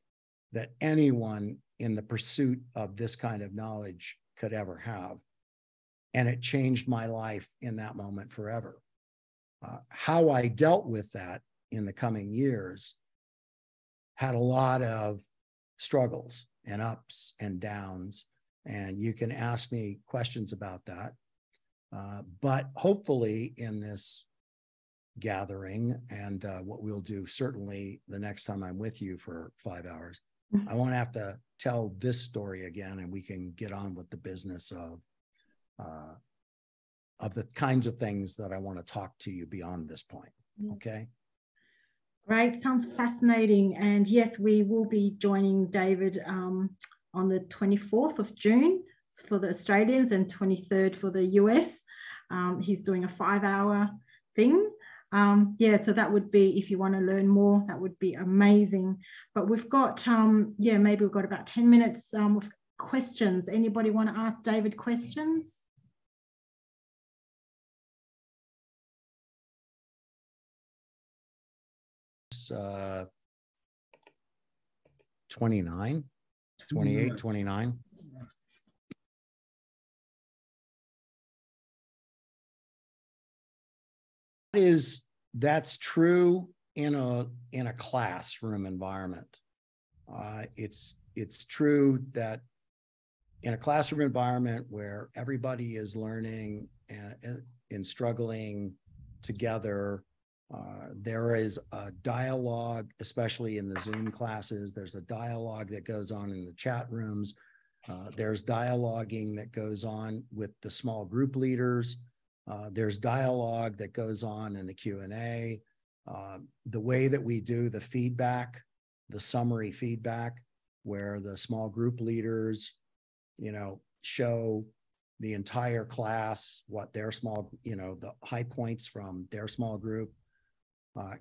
that anyone in the pursuit of this kind of knowledge could ever have. And it changed my life in that moment forever. How I dealt with that in the coming years had a lot of struggles and ups and downs. And you can ask me questions about that. But hopefully in this gathering, and what we'll do certainly the next time I'm with you for 5 hours, I won't have to tell this story again, and we can get on with the business of the kinds of things that I want to talk to you beyond this point. Okay. Great. Sounds fascinating. And yes, we will be joining David on the 24th of June for the Australians and 23rd for the US. He's doing a 5-hour thing. Yeah, so that would be, if you want to learn more, that would be amazing. But we've got, yeah, maybe we've got about 10 minutes with questions. Anybody want to ask David questions? 29, 28, 29. That's true in a classroom environment. It's true that in a classroom environment where everybody is learning and struggling together, there is a dialogue, especially in the Zoom classes. There's a dialogue that goes on in the chat rooms. There's dialoguing that goes on with the small group leaders. There's dialogue that goes on in the Q&A. The way that we do the feedback, the summary feedback, where the small group leaders, show the entire class what their small, the high points from their small group.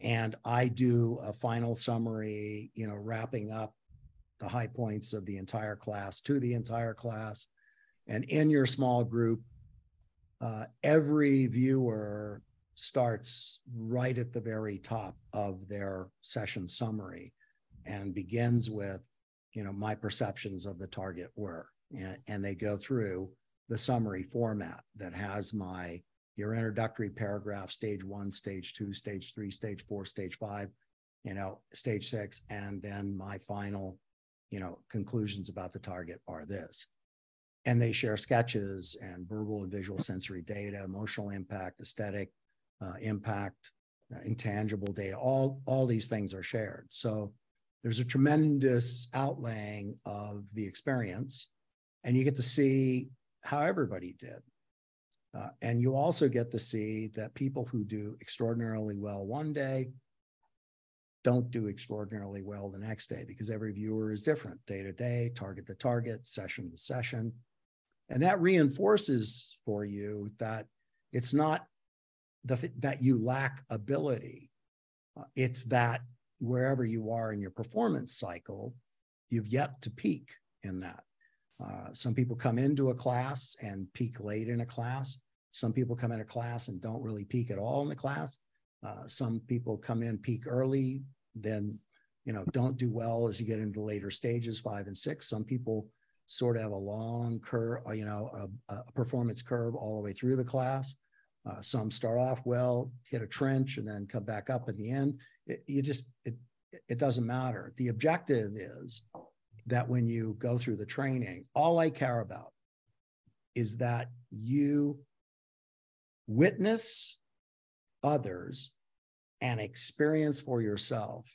And I do a final summary, wrapping up the high points of the entire class to the entire class. And in your small group, every viewer starts right at the very top of their session summary and begins with, my perceptions of the target were. And they go through the summary format that has your introductory paragraph, stage 1, stage 2, stage 3, stage 4, stage 5, stage 6, and then my final, conclusions about the target are this. And they share sketches and verbal and visual sensory data, emotional impact, aesthetic impact, intangible data, all these things are shared. So there's a tremendous outlaying of the experience, and you get to see how everybody did. And you also get to see that people who do extraordinarily well one day don't do extraordinarily well the next day, because every viewer is different, day to day, target to target, session to session. And that reinforces for you that it's not that you lack ability. It's that wherever you are in your performance cycle, you've yet to peak in that. Some people come into a class and peak late in a class. Some people come in a class and don't really peak at all in the class. Some people come in, peak early, then don't do well as you get into later stages, 5 and 6. Some people sort of have a long curve, a performance curve all the way through the class. Some start off well, hit a trench, and then come back up at the end. It doesn't matter. The objective is that when you go through the training, all I care about is that you witness others and experience for yourself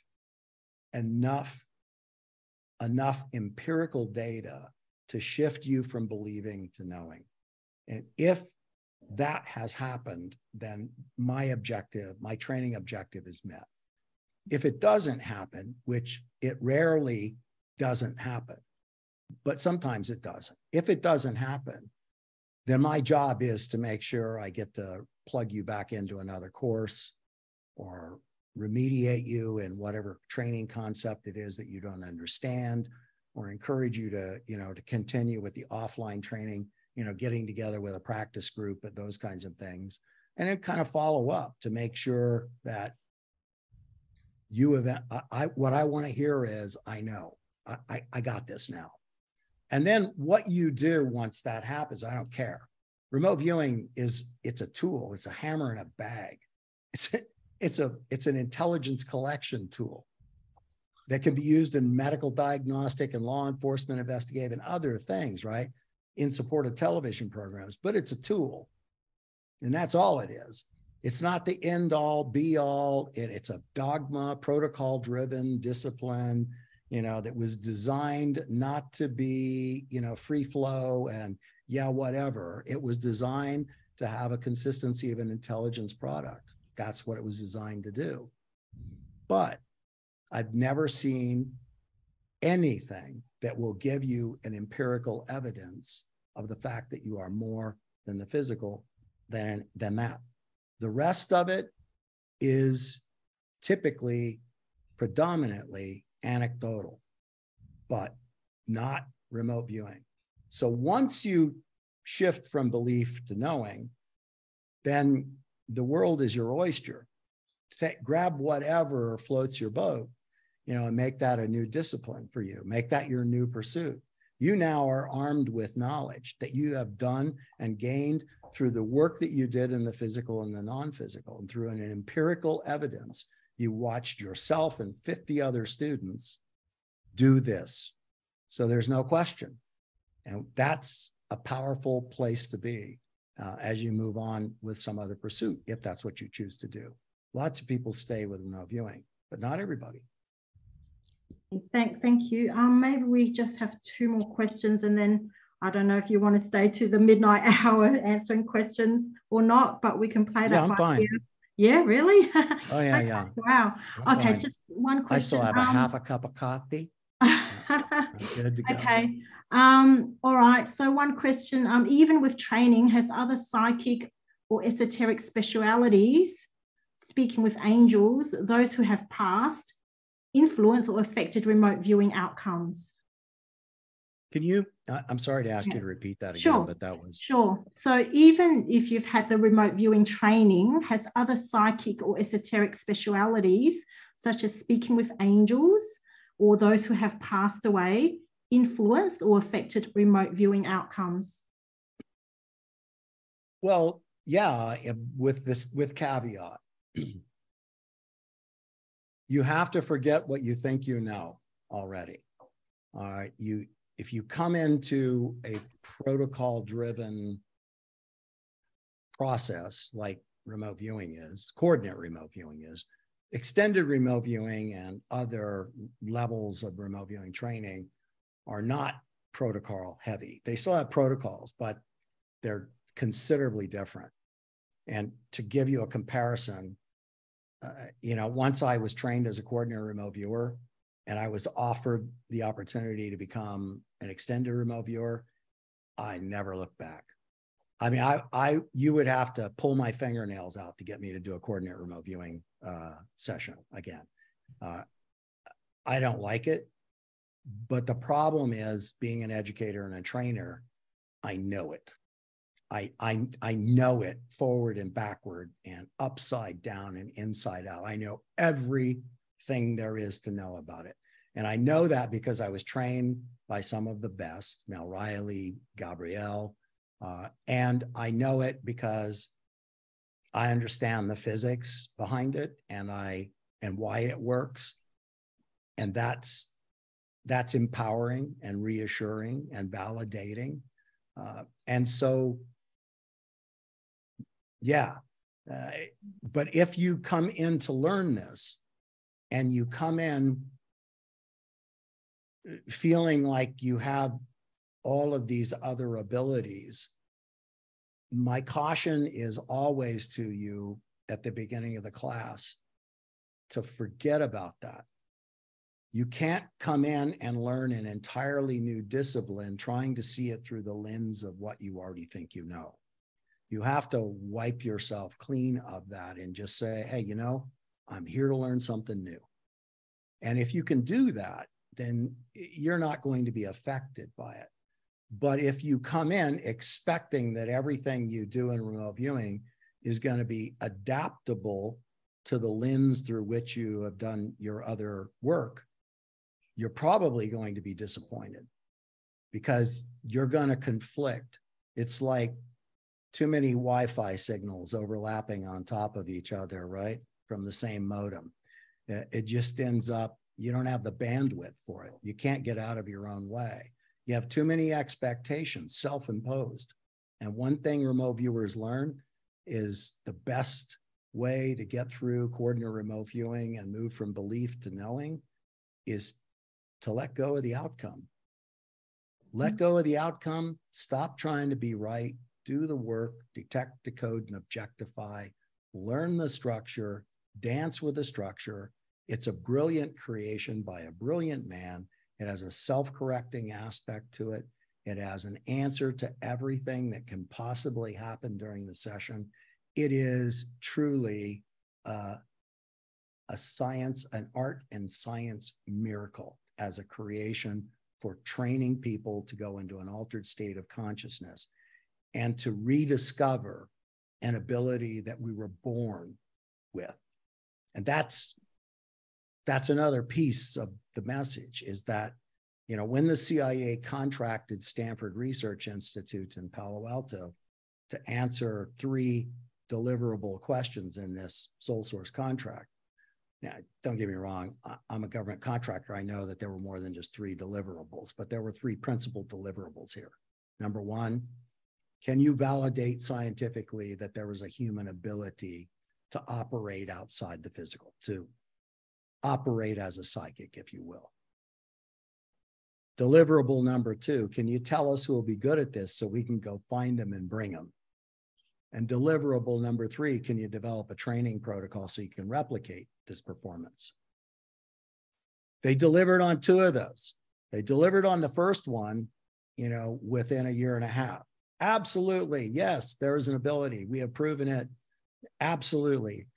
enough empirical data to shift you from believing to knowing. And if that has happened, then my objective, my training objective is met. If it doesn't happen, which it rarely doesn't happen, but sometimes it doesn't. If it doesn't happen, then my job is to make sure I get to plug you back into another course or remediate you in whatever training concept it is that you don't understand, or encourage you to, to continue with the offline training, getting together with a practice group and those kinds of things. And then kind of follow up to make sure that what I want to hear is, I know, I got this now. And then what you do once that happens, I don't care. Remote viewing it's a tool. It's a hammer in a bag. It's an intelligence collection tool that can be used in medical diagnostic and law enforcement investigative and other things, right? In support of television programs, but it's a tool. And that's all it is. It's not the end all be all. It's a dogma, protocol driven discipline, that was designed not to be, free flow and whatever. It was designed to have a consistency of an intelligence product. That's what it was designed to do. But I've never seen anything that will give you an empirical evidence of the fact that you are more than the physical than that. The rest of it is typically predominantly anecdotal, but not remote viewing. So once you shift from belief to knowing, then the world is your oyster. Grab whatever floats your boat, and make that a new discipline for you. Make that your new pursuit. You now are armed with knowledge that you have done and gained through the work that you did in the physical and the non-physical, and through an empirical evidence. You watched yourself and 50 other students do this. So there's no question. And that's a powerful place to be as you move on with some other pursuit, if that's what you choose to do. Lots of people stay with remote viewing, but not everybody. Thank you. Maybe we just have 2 more questions, and then I don't know if you want to stay to the midnight hour answering questions or not, but we can play that. I'm fine. Here. Yeah, really? Oh, yeah, okay, yeah. Wow. I'm okay, fine. just one question. I still have a half a cup of coffee. I'm good to go. Okay. All right. So one question, even with training, has other psychic or esoteric specialities, speaking with angels, those who have passed, influenced or affected remote viewing outcomes? Can you, I'm sorry to ask you to repeat that again, Sure. but that was. Sure. So even if you've had the remote viewing training, has other psychic or esoteric specialities, such as speaking with angels or those who have passed away, influenced or affected remote viewing outcomes? Well, yeah, with caveat. You have to forget what you think you know already. All right. If you come into a protocol-driven process like remote viewing is, coordinate remote viewing is, extended remote viewing and other levels of remote viewing training are not protocol heavy. They still have protocols, but they're considerably different. And to give you a comparison, once I was trained as a coordinator remote viewer, and I was offered the opportunity to become an extended remote viewer, I never looked back. I mean, you would have to pull my fingernails out to get me to do a coordinate remote viewing session again. I don't like it, but the problem is, being an educator and a trainer, I know it. I know it forward and backward and upside down and inside out. I know everything there is to know about it. And I know that because I was trained by some of the best, Mel Riley, Gabrielle, and I know it because I understand the physics behind it and why it works. And that's empowering and reassuring and validating. And so, yeah, but if you come in to learn this and you come in feeling like you have all of these other abilities, my caution is always to you at the beginning of the class to forget about that. You can't come in and learn an entirely new discipline trying to see it through the lens of what you already think you know. You have to wipe yourself clean of that and just say, hey, you know, I'm here to learn something new. And if you can do that, then you're not going to be affected by it. But if you come in expecting that everything you do in remote viewing is going to be adaptable to the lens through which you have done your other work, you're probably going to be disappointed because you're going to conflict. It's like too many Wi-Fi signals overlapping on top of each other, right? From the same modem. It just ends up, you don't have the bandwidth for it. You can't get out of your own way. You have too many expectations, self-imposed. And one thing remote viewers learn is the best way to get through coordinate remote viewing and move from belief to knowing is to let go of the outcome. Let go of the outcome, stop trying to be right, do the work, detect, decode, and objectify, learn the structure, dance with the structure. It's a brilliant creation by a brilliant man. It has a self-correcting aspect to it. It has an answer to everything that can possibly happen during the session. It is truly a science, an art and science miracle as a creation for training people to go into an altered state of consciousness and to rediscover an ability that we were born with. And that's another piece of the message, is that, you know, when the CIA contracted Stanford Research Institute in Palo Alto to answer 3 deliverable questions in this sole source contract. Now, don't get me wrong, I'm a government contractor. I know that there were more than just 3 deliverables, but there were 3 principal deliverables here. Number 1, can you validate scientifically that there was a human ability to operate outside the physical, to operate as a psychic, if you will? Deliverable number 2, can you tell us who will be good at this so we can go find them and bring them? And deliverable number 3, can you develop a training protocol so you can replicate this performance? They delivered on 2 of those. They delivered on the first one, you know, within a year and a half. Absolutely, yes, there is an ability. We have proven it. Absolutely.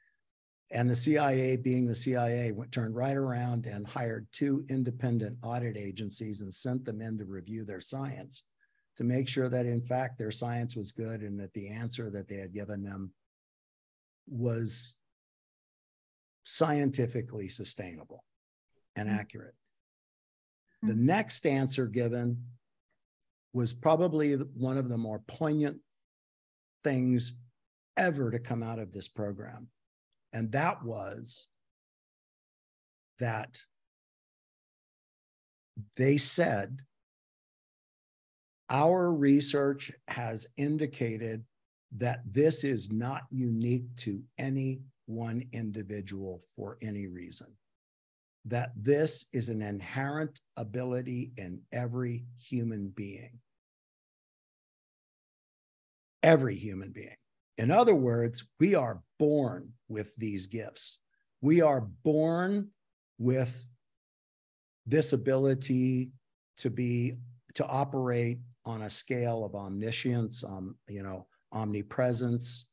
And the CIA, being the CIA, turned right around and hired 2 independent audit agencies and sent them in to review their science to make sure that, in fact, their science was good and that the answer that they had given them was scientifically sustainable and accurate. The next answer given was probably one of the more poignant things ever to come out of this program. And that was that they said, our research has indicated that this is not unique to any one individual for any reason, that this is an inherent ability in every human being. Every human being. In other words, we are born with these gifts. We are born with this ability to operate on a scale of omniscience, you know, omnipresence,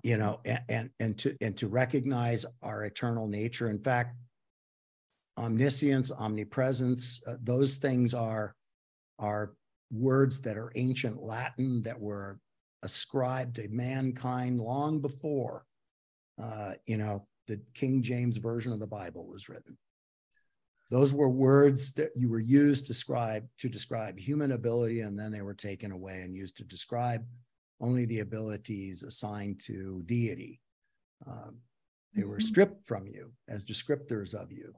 you know, and to recognize our eternal nature. In fact, omniscience, omnipresence, those things are words that are ancient Latin that were ascribed to mankind long before, you know, the King James Version of the Bible was written. Those were words that you were used to describe human ability, and then they were taken away and used to describe only the abilities assigned to deity. They were stripped from you as descriptors of you.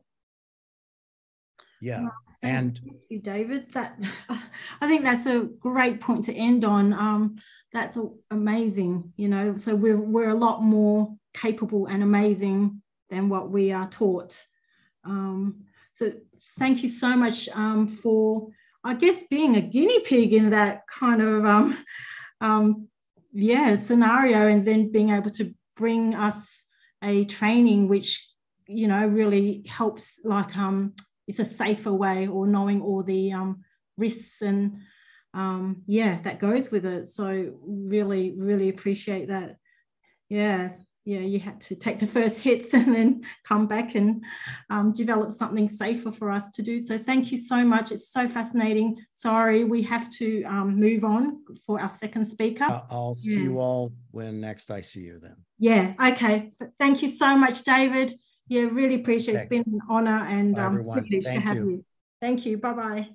Yeah. Thank you, David. That I think that's a great point to end on. That's amazing, you know. So we're a lot more capable and amazing than what we are taught. So thank you so much for, I guess, being a guinea pig in that kind of scenario, and then being able to bring us a training which you know, really helps, like it's a safer way, or knowing all the risks and yeah, that goes with it. So really appreciate that. Yeah, you had to take the first hits and then come back and develop something safer for us to do. So thank you so much. It's so fascinating. Sorry, we have to move on for our second speaker. I'll see you all when next I see you then. Yeah, okay. Thank you so much, David. Yeah, really appreciate it. It's been an honor and privilege to have you. Thank you. Bye-bye.